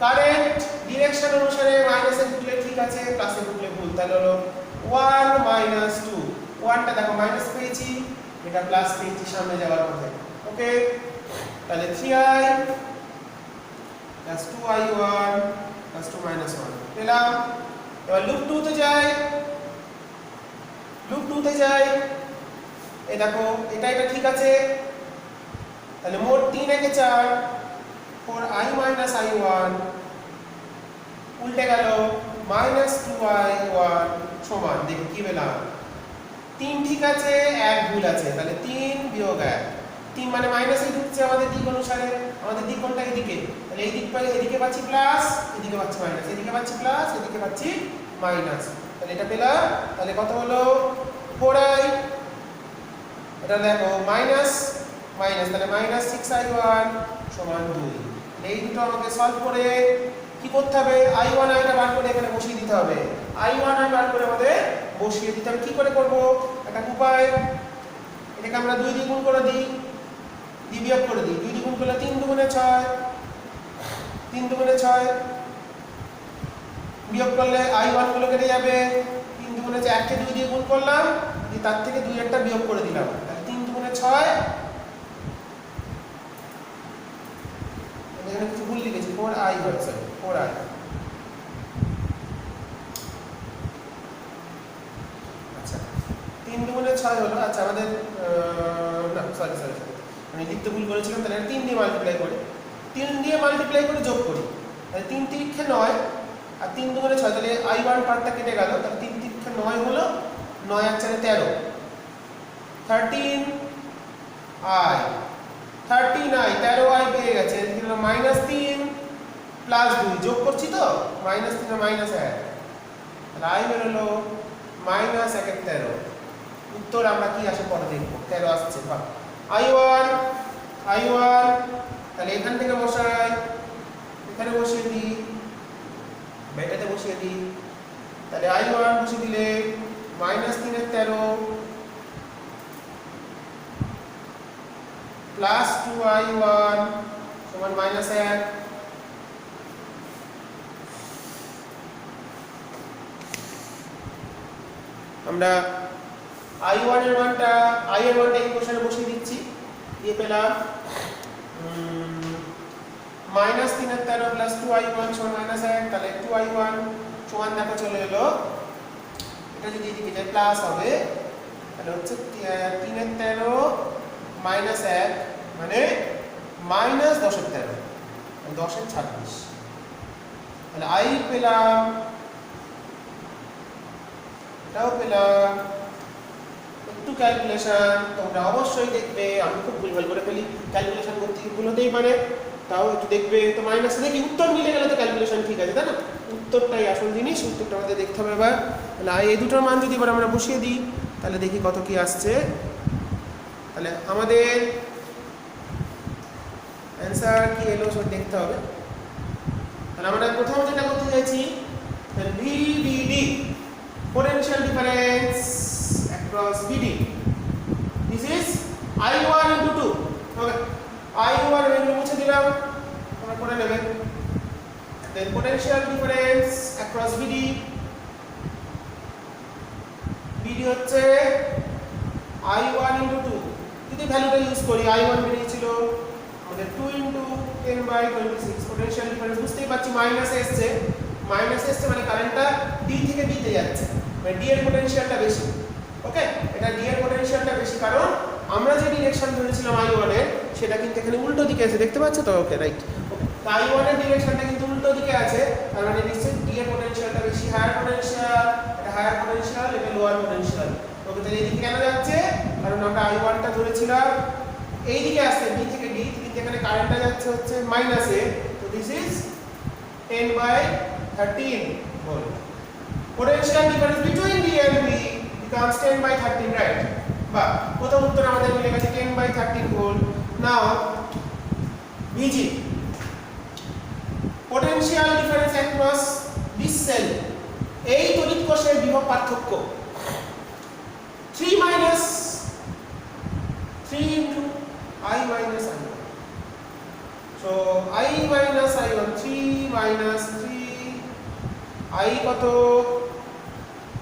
current direction অনুসারে মাইনাসে ঢুকলে ঠিক আছে, প্লাসে ঢুকলে ভুল। তাহলে হলো 1 মাইনাস 2, 1টা দেখো মাইনাস পেয়েছি, এটা প্লাস পেয়েছি সামনে যাওয়ার পথে। ওকে, তাহলে 3I plus 2I1 plus 2 minus 1 পেলাম। এবার লুপ 2 তে যাই, লুপ 2 তে যাই, এই দেখো এটা ঠিক আছে, তাহলে মোট 3 একে 4, 4I মাইনাস I1 উল্টে গেল মাইনাস 2I1 সমান, দেখি কি পেলাম? 3 ঠিক আছে, 1 ভুল আছে, তাহলে 3 বিয়োগ 1, 3 মানে মাইনাসে ঢুকছে আমাদের দিক অনুসারে, আমাদের দিক কোনটা? এদিকে, তাহলে এই দিক পাই, এদিকে পাচ্ছি প্লাস, এদিকে পাচ্ছি মাইনাস, এদিকে পাচ্ছি প্লাস, এদিকে পাচ্ছি মাইনাস, তাহলে এটা পেলাম। তাহলে কত হলো? 4I, এটা দেখো মাইনাস মাইনাস, তাহলে মাইনাস 6I1 সমান 2। এই দুটো আমাকে সলভ করে কি করতে হবে? I1 টা বার করে এখানে বসিয়ে দিতে হবে, I1 বার করে আমাদের বসিয়ে দিতে হবে। কি করে করব? একটা উপায়, এটাকে আমরা 2 দিয়ে গুণ করে দিই, বিয়োগ করে দিই। 2 দিয়ে গুণ করলে 3 দুগুণে 6, 3 দুগুণে 6, বিয়োগ করলে I1 গুলো কেটে যাবে, 3 দুগুণে 4, 1কে 2 দিয়ে গুণ করলাম, তার থেকে 2 একটা বিয়োগ করে দিলাম, তাহলে 3 দুগুণে 6, এখানে কিছু ভুল লিখেছি, 4I হচ্ছে 4I। আচ্ছা, 3 দুগুণে 6 হলো। আচ্ছা আমাদের না সরি আমি লিখতে ভুল করেছিলাম, তাহলে 3 দিয়ে মাল্টিপ্লাই করে, 3 দিয়ে মাল্টিপ্লাই করে যোগ করি, তাহলে 3 তিরিক্ষে 9 আর 3 দুগুণে 6, তাহলে I1 পার্টটা কেটে গেল, তাহলে 3 তিরিক্ষে 9 হলো, 9 আর 4 13, 13I 13I পেয়ে গেছে। এদিকে হলো -3 প্লাস 2 যোগ করছি তো, -3 আর -1, তাহলে I বেরোলো -1 একে 13। উত্তর আমরা কি আসে পরে দেখবো, 13 আসছে। বাহ, I1 তাহলে এখান থেকে বসাই, এখানে বসিয়ে দিই, এটাতে বসিয়ে দিই, তাহলে I1 বসিয়ে দিলে -3 এর 13 প্লাস 2I1 সমান -1। আমরা I1 এর মানটা ইকুয়েশনে বসিয়ে দিচ্ছি, দিয়ে পেলাম -3 এর 13 প্লাস 2I1 সমান -1, তাহলে 2I1 সমান দেখো চলে এলো, এটা যদি এদিকে যায় প্লাস হবে, তাহলে হচ্ছে 3 এর 13 -1 মানে -10 এর 13, 10 এর 26, তাহলে I পেলাম, এটাও পেলাম। একটু ক্যালকুলেশন তোমরা অবশ্যই দেখবে, আমি খুব ভুলভাল করে ফেলি ক্যালকুলেশন করতে ভুলতেই পারে, তাও একটু দেখবে। তো মাইনাস দেখি উত্তর মিলে গেলে তো ক্যালকুলেশন ঠিক আছে, তাই না? উত্তরটাই আসল জিনিস, উত্তরটা আমাদের দেখতে হবে। এবার তাহলে এই দুটোর মান যদি এবার আমরা বসিয়ে দিই, তাহলে দেখি কত কি আসছে। তাহলে আমাদের অ্যান্সার কি এলো সব দেখতে হবে। তাহলে আমরা প্রথম যেটা করতে চাইছি, তাহলে VDD potential difference across BD, this is I1 into 2. Okay, I1 এগুলো মুছে দিলাম, তোমরা করে নেবে। then potential difference across BD, BD হচ্ছে I1 into 2। যদি ভ্যালুটা ইউজ করি, I1 বেরিয়েছিল আমাদের 2 × 10/26, পোটেনশিয়াল ডিফারেন্স বুঝতেই পারছি মাইনাসে এসছে মানে কারেন্টটা ডি থেকে বিতে যাচ্ছে, মানে ডি এর পোটেনশিয়ালটা বেশি। ওকে, এটা ডি এর পোটেনশিয়ালটা বেশি কারণ আমরা যে ডিরেকশন ধরেছিলাম I1 এর সেটা কিন্তু এখানে উল্টো দিকে আছে, দেখতে পাচ্ছ তো? ওকে, রাইট। I1 এর ডিরেকশনটা কিন্তু উল্টো দিকে আছে, তার মানে নিশ্চয়ই ডি এর পোটেনশিয়ালটা বেশি, হায়ার পোটেনশিয়াল, এটা হায়ার পোটেনশিয়াল, এটা লোয়ার পোটেনশিয়াল। ওকে, তাহলে এইদিকে কেন যাচ্ছে? কারণ আমরা I1 টা ধরেছিলাম এইদিকে আসছে, ডি থেকে ডি, কিন্তু এখানে কারেন্টটা যাচ্ছে হচ্ছে মাইনাসে, তো this is 10/13 volt. Potential difference between D and B becomes 10/13, right? বা প্রথম উত্তর আমাদের মিলে গেছে 10/13 volt. Now VG, potential difference across this cell, এই তড়িৎ কোষের বিভব পার্থক্য 3 × I minus I1. So I minus I1, 3 - 3, I কত?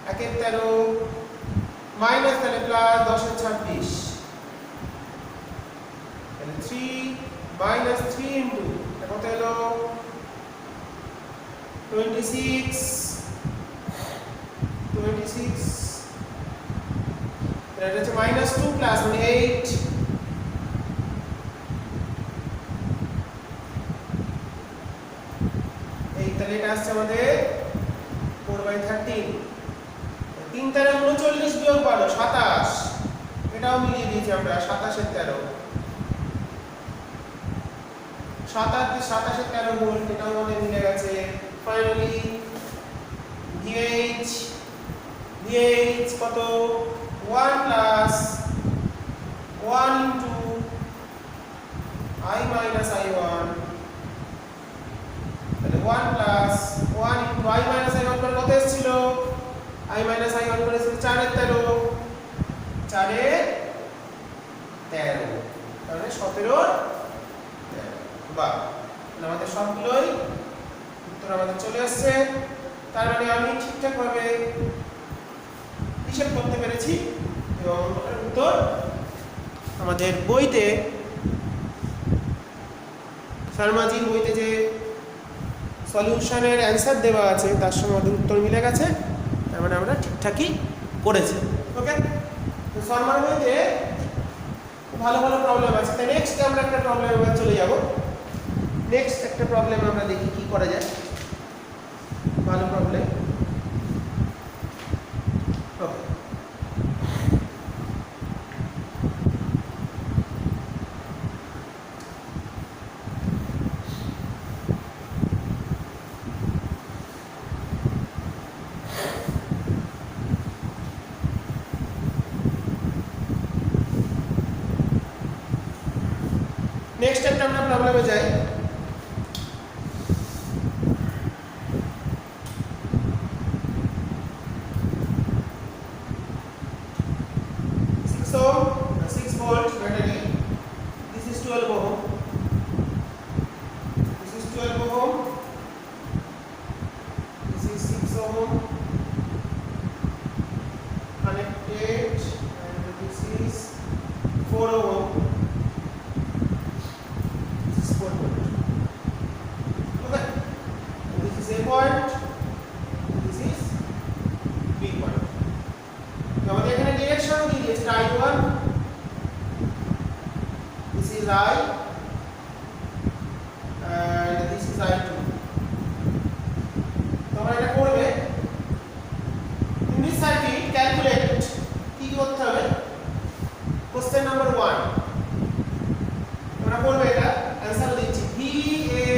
1 × 13 মাইনাস তাহলে প্লাস 10 × 26, তাহলে 3 - 3 ইনটু কত হলো 26, এটা হচ্ছে -2 প্লাস মানে 8, তাহলে এটা আসছে আমাদের 4/13, 3 × 39 বিয়োগ 12 27, এটাও মিলিয়ে দিয়েছি আমরা, 27 × 13, 27 × 13 ভোল্ট, এটাও আমাদের মিলে গেছে। ফাইনালি VH কত? 1 + 1 × I minus I1, তাহলে 1 + 1 × I minus I1 করে কত এসেছিল? I minus I1 করে এসেছিল 4 × 13, 4 × 13, তাহলে 17 × 13। বাহ, আমাদের সবগুলোই উত্তর আমাদের চলে আসছে। তার মানে আমি ঠিকঠাকভাবে হিসাব করতে পেরেছি এবং উত্তর আমাদের বইতে, শর্মাজির বইতে যে সলিউশনের অ্যান্সার দেওয়া আছে তার সঙ্গে আমাদের উত্তর মিলে গেছে, তার মানে আমরা ঠিকঠাকই করেছি। ওকে, তো শর্মার বইতে ভালো ভালো প্রবলেম আছে। তাই নেক্সট আমরা একটা প্রবলেম এবার চলে যাব। নেক্সট একটা প্রবলেম আমরা দেখি কি করা যায়, ভালো প্রবলেম। ওকে, নেক্সট একটা আমরা প্রবলেমে যাই। So 6 volt battery, this is 12 ohm, this is 12 ohm, this is 6 ohm connected, and this is 4 ohm, this is 4 volt. Okay, this is A point, this is B point. আমাদের এখানে direction দিয়ে দিয়েছে I1, this is I and this is I2। তোমরা এটা করবে, in this circuit calculate, কি করতে হবে? কোশ্চেন নাম্বার 1 তোমরা করবে, এটা অ্যানসার দিচ্ছি VA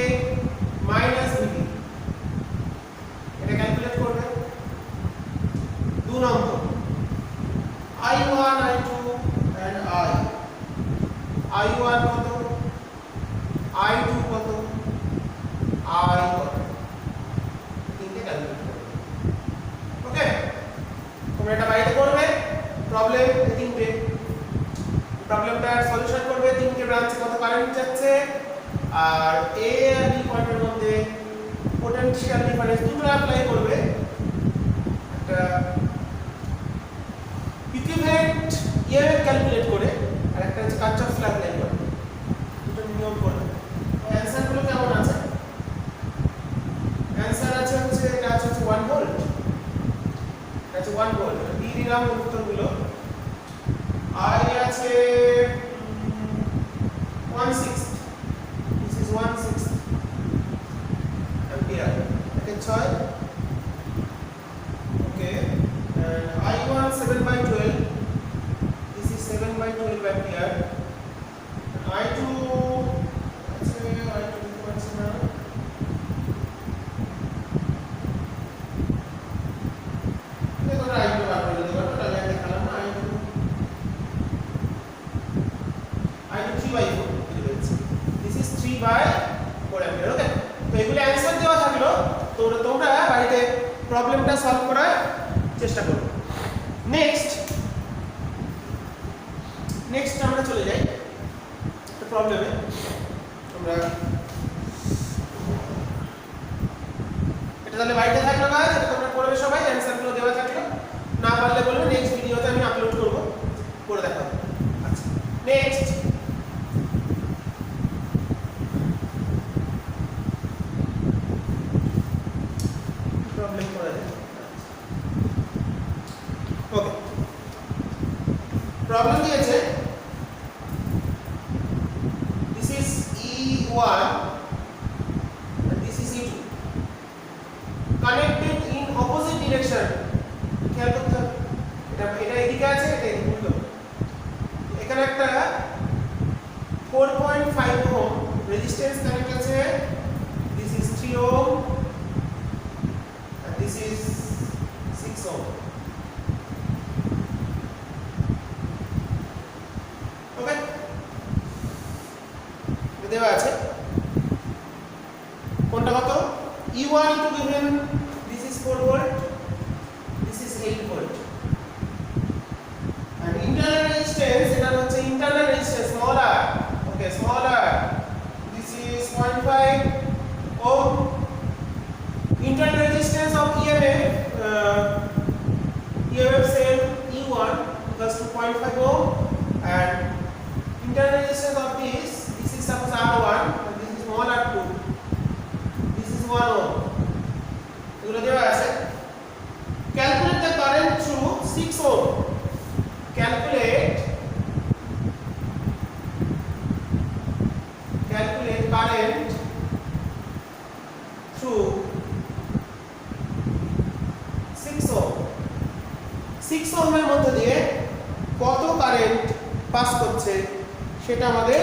minus VB, এটা ক্যালকুলেট করবে। 2 নম্বর I1, I2 and I1 কত, I2 কত, I কত, তিনটে ক্যালকুলেট করবে। ওকে, তোমরা এটা বাইরে করবে, প্রবলেম তিনটে, প্রবলেমটার সলিউশন করবে। তিনটে ব্রাঞ্চে কত কারেন্ট যাচ্ছে আর A আর B পয়েন্টের মধ্যে পোটেনশিয়াল ডিফারেন্স দুটো অ্যাপ্লাই করবে। একটা ইকুইভ্যালেন্ট EMF ক্যালকুলেট করে আর একটা হচ্ছে কারচফ ল অ্যাপ্লাই করো, দুটো নিয়ম করো। অ্যানসার গুলো কেমন আছে? অ্যানসার আছে হচ্ছে এটা আছে 1 ভোল্ট, এটা আছে 1 ভোল্ট। দিয়ে দিলাম উত্তরগুলো। I আছে 1/6, this is 1/6 ampere, okay 6, okay, and I1 7/12, this is 7/12 ampere, and I2 আছে I2 দিতে পারছি না, দেখো I2 বার করে দিতে পারবো, তাহলে দেখালাম না I2 3/4, this is 3/4 ampere, okay। তো এগুলো অ্যানসার দেওয়া থাকলো, তো তোমরা বাড়িতে প্রবলেমটা সলভ করার চেষ্টা করো। নেক্সট আমরা চলে যাই একটা প্রবলেমে। আমরা এটা তাহলে বাড়িতে থাকলো গাইস, এটা তোমরা করবে সবাই, অ্যানসারগুলো দেওয়া থাকলো, না পারলে বলবে নেক্সট ভিডিওতে আমি আপলোড করব, করে দেখাবো। আচ্ছা নেক্সট প্রবলেম করা যায়। ওকে, প্রবলেম দিয়েছে this is E1 and this is E2 connected in opposite direction। খেয়াল করতে হবে, এটা এদিকে আছে, এটা এদিকে উল্টো। এখানে একটা 4.5 ohm রেজিস্ট্যান্স কানেক্ট আছে, this is 3 ohm and this is 6 ohm, ওকে। দেওয়া আছে কোনটা কত, E1 to given, this is 4 volt, this is 8 volt, and internal resistance এটা হচ্ছে internal resistance small r, okay small r, this is 0.5 ohm, internal resistance of EMF cell E1 equals to 0.5 ohm, and internal resistance of this is suppose R1 and this is small r2, this is 1 ohm, এগুলো দেওয়া আছে। Calculate the current through 6 ohm, calculate current through 6 ohm, 6 ohm এর মধ্যে দিয়ে কত current pass করছে সেটা আমাদের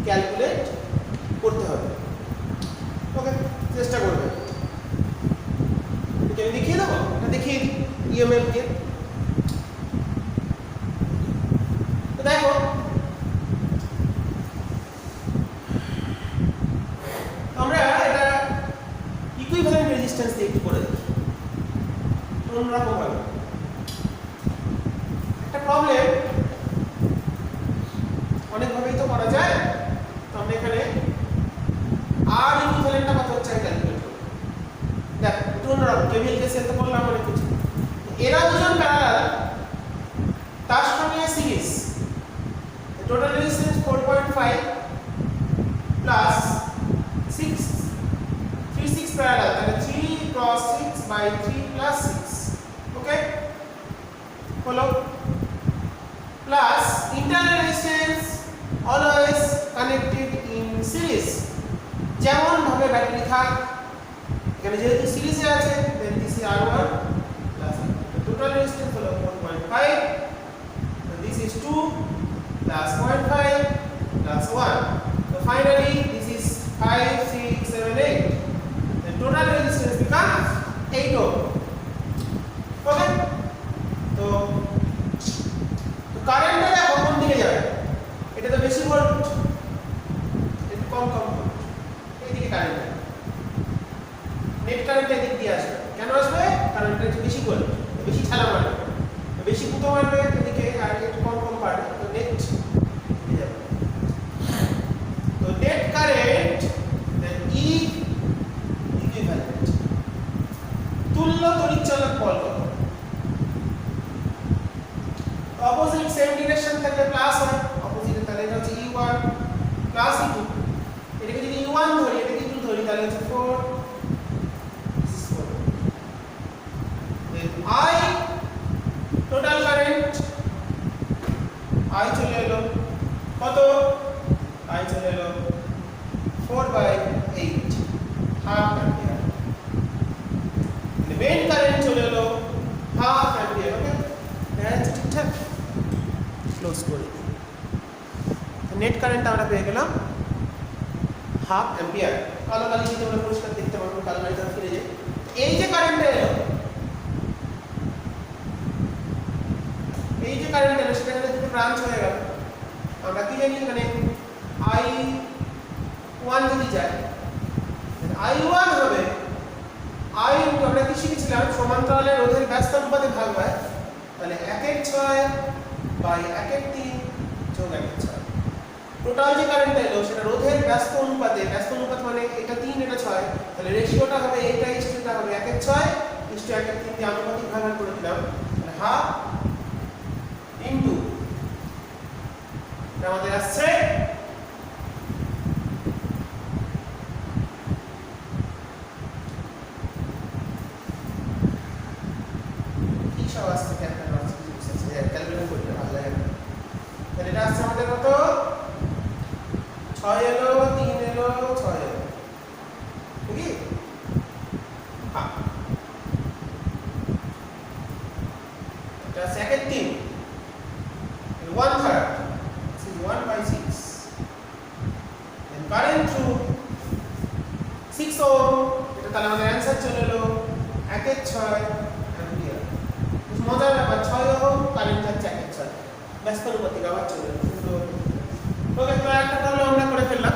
ক্যালকুলেট করতে হবে, ওকে। চেষ্টা করবে, এটা আমি দেখিয়ে দেবো, এটা দেখিয়ে দিই ইএমএফ দিয়ে। তো দেখো আমরা এটা ইকুইভ্যালেন্ট রেজিস্ট্যান্স দিয়ে একটু করে দেখি অন্যরকম ভাবে। একটা প্রবলেম অনেকভাবেই তো করা যায়, তো আমরা এখানে আর ইকুইভ্যালেন্টটা কত হচ্ছে ক্যালকুলেট করব। দেখ একটু অন্যরকম, কেভিএল কেসিএল তো বললাম অনেক কিছু। এরা দুজন প্যারালাল, তার সঙ্গে series, total resistance 4.5 plus 6 3 6 parallel, তাহলে 3 cross 6 by 3 plus 6, ওকে হলো, plus internal resistance always connected in series, যেমন ভাবে ব্যাটারি থাক, এখানে যেহেতু সিরিজে আছে then this is R1 plus total resistance হলো 4.5, this is 2 plus 0.5 plus 1, so finally this is 5 6 7 8, the total resistance becomes 8 ohm, okay। তো কারেন্টটা দেখো কোন দিকে যাবে, এটা তো বেশি ভোল্ট, একটু কম ভোল্ট, এইদিকে কারেন্ট, নেট কারেন্ট এদিক দিয়ে আসবে। কেন আসবে? কারণ এটা একটু বেশি ভোল্ট, বেশি ঠেলা মারবে, বেশি পুতো মারবে এদিকে, আর একটু কম পারবে, তো নেট দিয়ে যাবে। তো নেট কারেন্ট দেন ই ইকুইভ্যালেন্ট, তুল্য তড়িৎচালক বল কত, অপোজিট সেম ডিরেকশন থাকলে প্লাস হয়, অপোজিটে তাহলে E1 প্লাস E2, এটাকে যদি E1 ধরি এটাকে E2 ধরি তাহলে হচ্ছে 4, this is 4. then I total current I চলে এলো কত, I চলে এলো 4/8 হাফ অ্যাম্পিয়ার। মেইন কারেন্ট চলে এলো হাফ অ্যাম্পিয়ার। ওকে, এটা ঠিকঠাক ক্লোজ করে দিই। নেট কারেন্ট আমরা পেয়ে গেলাম হাফ অ্যাম্পিয়ার। কালো কালি যদি আমরা পরিষ্কার দেখতে পাবো, কালো কালিটা ফিরে যায়। এই যে কারেন্টটা এলো, এই যে কারেন্ট এলো সেটা এখানে দুটো ব্রাঞ্চ হয়ে গেল। আমরা কি জানি এখানে I1 যদি যায় I1 হবে I আমরা কি শিখেছিলাম সমান্তরালে রোধের ব্যস্ত অনুপাতে ভাগ হয়, তাহলে 1/6 বাই 1/3 যোগ 1/6। টোটাল যে কারেন্ট এলো সেটা রোধের ব্যস্ত অনুপাতে, ব্যস্ত অনুপাত মানে এটা 3 এটা 6, তাহলে রেশিওটা হবে এইটা ইস্টটা হবে 1/6 ইস্টু 1/3 দিয়ে আনুপাতিক ভাগ করে দিলাম, তাহলে হাফ ইনটু আমাদের আসছে কি সব আসছে ক্যালকুলেট করতে ভালো লাগে না। তাহলে এটা আসছে আমাদের কত, 6 এলো 3 এলো 6 এলো, ঠিক আছে? হ্যাঁ, এটা আছে 1/3 1/3, this is 1/6, then current through 6 ohm, এটা তাহলে আমাদের অ্যানসার চলে এলো 1/6 অ্যাম্পিয়ার। মজার ব্যাপার, 6 ওহম কারেন্ট যাচ্ছে 1/6, ব্যস্ত অনুপাতিক আবার চলে এলো। ওকে, তো একটা প্রবলেম আমরা করে ফেললাম।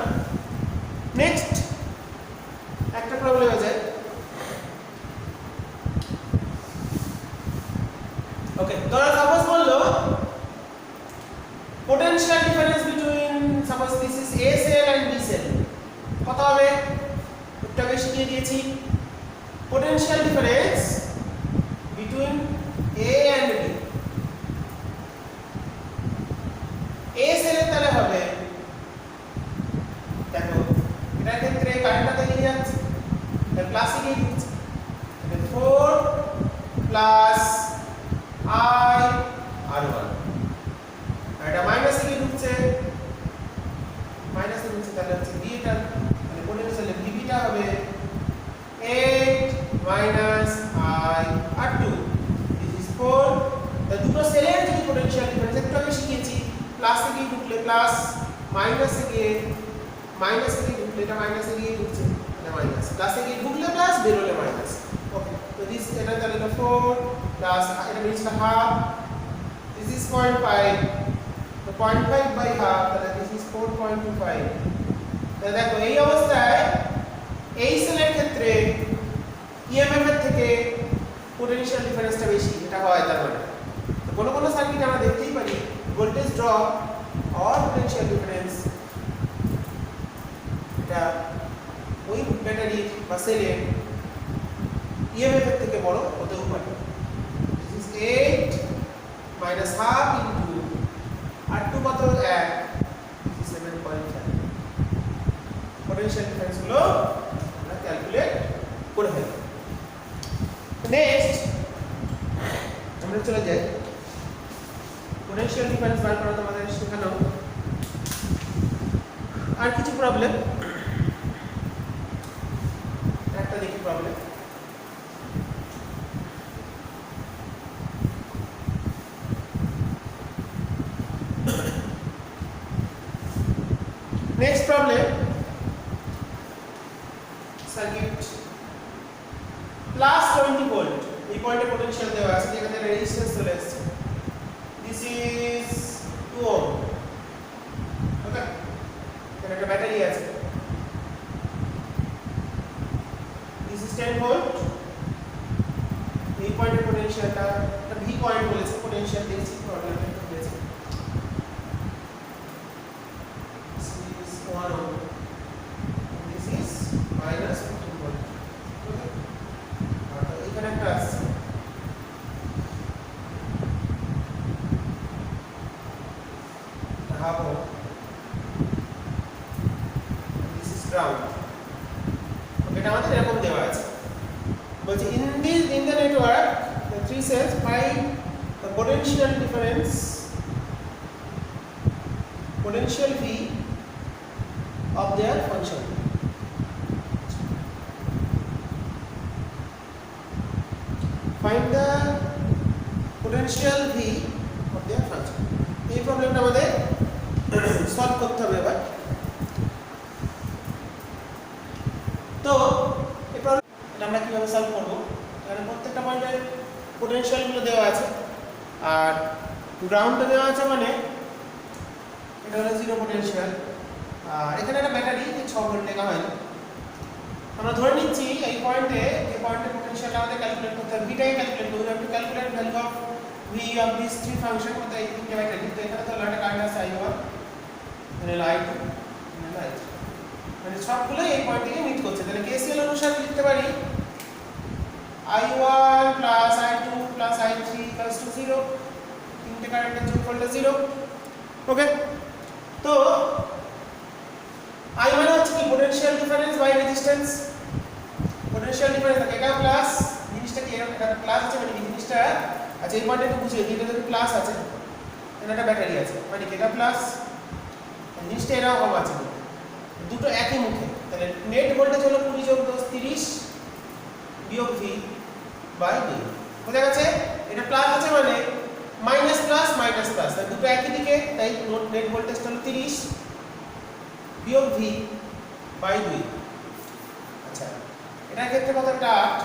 নেক্সট একটা প্রবলেম আছে। ওকে, ধরো সাপোজ বললো potential difference between, suppose this is A cell and B cell, কত হবে? একটা বেশি দিয়ে দিয়েছি। potential difference between A and B, A cell এর তাহলে হবে, দেখো এটার ক্ষেত্রে কারেন্টটা তো এগিয়ে যাচ্ছে, তাহলে প্লাস এগিয়ে দিচ্ছে, তাহলে 4 প্লাস I R1, এটা মাইনাস এ ঢুকছে, মাইনাস এ ঢুকছে, তাহলে হচ্ছে বি এটা, তাহলে পোটেনশিয়াল ভিবিটা হবে 8 minus I R2, this is 4। তাহলে দুটো সেলের যদি পোটেনশিয়াল ডিফারেন্স একটু আগে শিখিয়েছি, প্লাস এ ঢুকলে প্লাস, মাইনাস এ ঢুকলে এটা মাইনাস এ ঢুকছে, এটা মাইনাস, প্লাস এ ঢুকলে প্লাস, বের হলে মাইনাস। ওকে, তো দিস এটা তাহলে 4 প্লাস এটা বেরিয়েছে হাফ, দিস ইজ 0.5, তো 0.5 বাই হাফ, তাহলে দিস ইজ 4.25। তাহলে দেখো এই অবস্থায় এই সেলের ক্ষেত্রে ইএমএফ এর থেকে পোটেনশিয়াল ডিফারেন্সটা বেশি, এটা হয় তার মানে। তো কোনো কোনো সার্কিটে আমরা দেখতেই পারি ভোল্টেজ ড্রপ আর পোটেনশিয়াল ডিফারেন্স এটা ওই ব্যাটারি বা সেলের ইএমএফ এর থেকে বড় হতেও পারে। This is 8 minus half into R2 কত 1, 7.5। পোটেনশিয়াল ডিফারেন্স গুলো আমরা ক্যালকুলেট করে ফেলব। নেক্সট আমরা চলে যাই পোটেনশিয়াল ডিফারেন্স বার করা তোমাদের শেখানো আর কিছু প্রবলেম, একটা দেখি problem. Next problem, circuit plus 20 volt, এই পয়েন্টে পোটেনশিয়াল দেওয়া আছে, যেখানে রেজিস্ট্যান্স চলে আসছে, this is 2 ohm। ওকে, এখানে একটা ব্যাটারি আছে, this is 10 volt, এই পয়েন্টে পোটেনশিয়ালটা একটা ভি পয়েন্ট বলেছে, পোটেনশিয়াল দিয়েছি, প্রবলেমটা একটু দিয়েছে, this is 1 ohm, this is minus 15 volt। ওকে, আর এখানে একটা আছে half ohm, গ্রাউন্ড। এটা আমাদের এরকম দেওয়া আছে, বলছে in the network the three cells find the potential difference potential V of their function. Find the potential V of their function. এই প্রবলেমটা আমাদের সলভ করতে হবে এবার। তো এই প্রবলেমটা আমরা কিভাবে সলভ করব? এখানে প্রত্যেকটা পয়েন্টে পোটেনশিয়ালগুলো দেওয়া আছে, আর গ্রাউন্ডে দেওয়া আছে, মানে এটা হলো জিরো পোটেনশিয়াল। আর এখানে একটা ব্যাটারি 6 ভোল্ট লেখা হয়নি। আমরা ধরে নিচ্ছি এই পয়েন্টে, যে পয়েন্টে পোটেনশিয়ালটা আমাদের ক্যালকুলেট করতে হবে, ভিটাকে ক্যালকুলেট করতে হবে, to calculate value of V of this three function, অর্থাৎ এই তিনটে ব্যাটারি। তো এখানে তো একটা কারেন্ট আছে I1, এখানে I2, এখানে I3, মানে সবগুলো এই পয়েন্ট থেকে মিট করছে। তাহলে KCL অনুসারে লিখতে পারি I1 plus I2 plus I3 equals to 0, তিনটে কারেন্টের যোগফলটা 0। ওকে, তো I মানে হচ্ছে কি potential difference by resistance. Potential difference এটা প্লাস, জিনিসটা কি এটা প্লাস আছে মানে কি জিনিসটা, আচ্ছা এই পয়েন্টে একটু বুঝিয়ে দিই, এটা যদি প্লাস আছে এখানে একটা ব্যাটারি আছে, মানে কি এটা প্লাস, জিনিসটা এরকম আছে, দুটো একই মুখে। তাহলে নেট ভোল্টেজ হলো 20 যোগ 10 30 বিয়োগ V বাই 2। বোঝা গেছে? এটা প্লাস আছে মানে মাইনাস প্লাস মাইনাস প্লাস, তাই দুটো একই দিকে, তাই নেট ভোল্টেজটা হলো 30 বিয়োগ V বাই 2। আচ্ছা, এটার ক্ষেত্রে কত? একটা 8।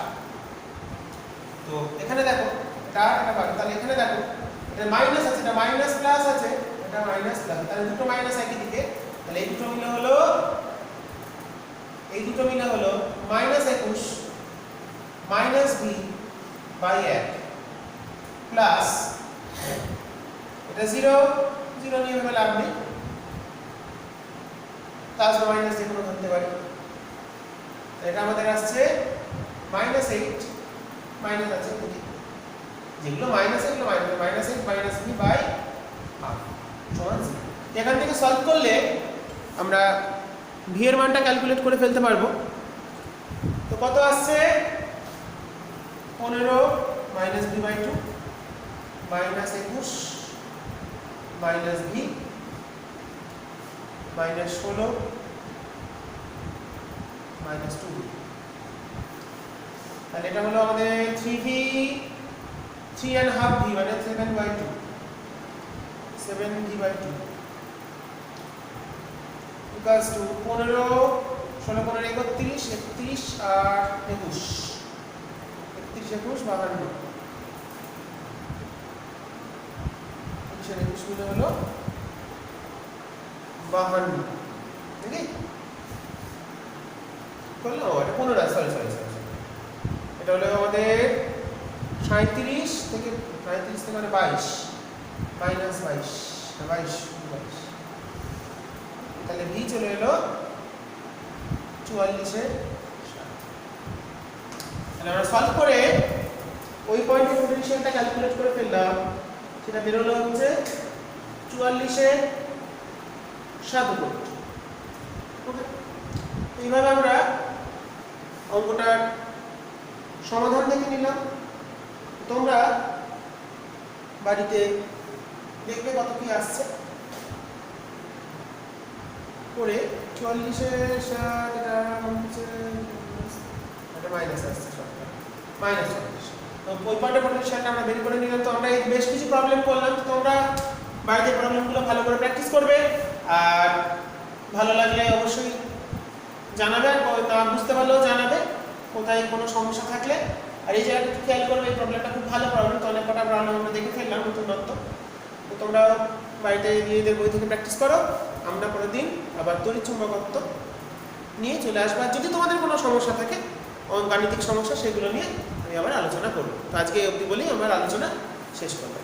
তো এখানে দেখো এটা 8 এটা 12, তাহলে এখানে দেখো এটা মাইনাস আছে, এটা মাইনাস প্লাস আছে, এটা মাইনাস প্লাস, তাহলে দুটো মাইনাস একই দিকে। তাহলে এই দুটো মিলে হলো minus 21 minus V by 1 plus এটা 0 0 নিয়ে ভেবে লাভ নেই, প্লাস বা মাইনাস যে কোনো ধরতে পারি। এটা আমাদের আসছে -8 মাইনাস আছে দুটি, যেগুলো মাইনাস এগুলো minus -8 minus V by half সমান 0। এখান থেকে সলভ করলে আমরা V এর মানটা ক্যালকুলেট করে ফেলতে পারবো। তো কত আসছে? 15 minus V by 2 minus 21 minus V minus 16 minus 2। তাহলে এটা হলো আমাদের 3V 3.5V মানে 7 by 2 7V by 2 equals to 15 16 15 31 31 আর 21 31 21 52 21 মিলে হলো 52, নাকি করলো? এটা 15 সরি এটা হলো আমাদের 37 থেকে মানে 22 মাইনাস 22 তাহলে V চলে এলো 44 এ। তাহলে আমরা সলভ করে ওই পয়েন্টের পোটেনশিয়ালটা ক্যালকুলেট করে ফেললাম, সেটা বেরোলো হচ্ছে 44 এ 7 ভোল্ট। ওকে, এইভাবে আমরা অঙ্কটার সমাধান দেখে নিলাম। তোমরা বাড়িতে দেখবে কত কি আসছে করে 44 এর 7 এটা হচ্ছে এটা মাইনাস আসছে, সবটা মাইনাস 44। তো ওই পয়েন্টের পোটেনশিয়ালটা আমরা বের করে নিলাম। তো আমরা এই বেশ কিছু প্রবলেম করলাম, তো তোমরা বাড়িতে প্রবলেমগুলো ভালো করে প্র্যাকটিস করবে, আর ভালো লাগলে অবশ্যই জানাবে, না বুঝতে পারলেও জানাবে কোথায় কোনো সমস্যা থাকলে। আর এই জায়গাটা খেয়াল করবে, এই প্রবলেমটা খুব ভালো প্রবলেম, তো অনেক কটা প্রবলেম আমরা দেখে ফেললাম নতুন তত্ত্ব। তো তোমরা বাড়িতে নিজেদের বই থেকে প্র্যাকটিস করো। আমরা পরের দিন আবার তড়িৎ চুম্বকত্ব নিয়ে চলে আসবো। আর যদি তোমাদের কোনো সমস্যা থাকে, গাণিতিক সমস্যা, সেগুলো নিয়ে আমি আবার আলোচনা করবো। তো আজকে এই অবধি বলেই আমার আলোচনা শেষ করবো।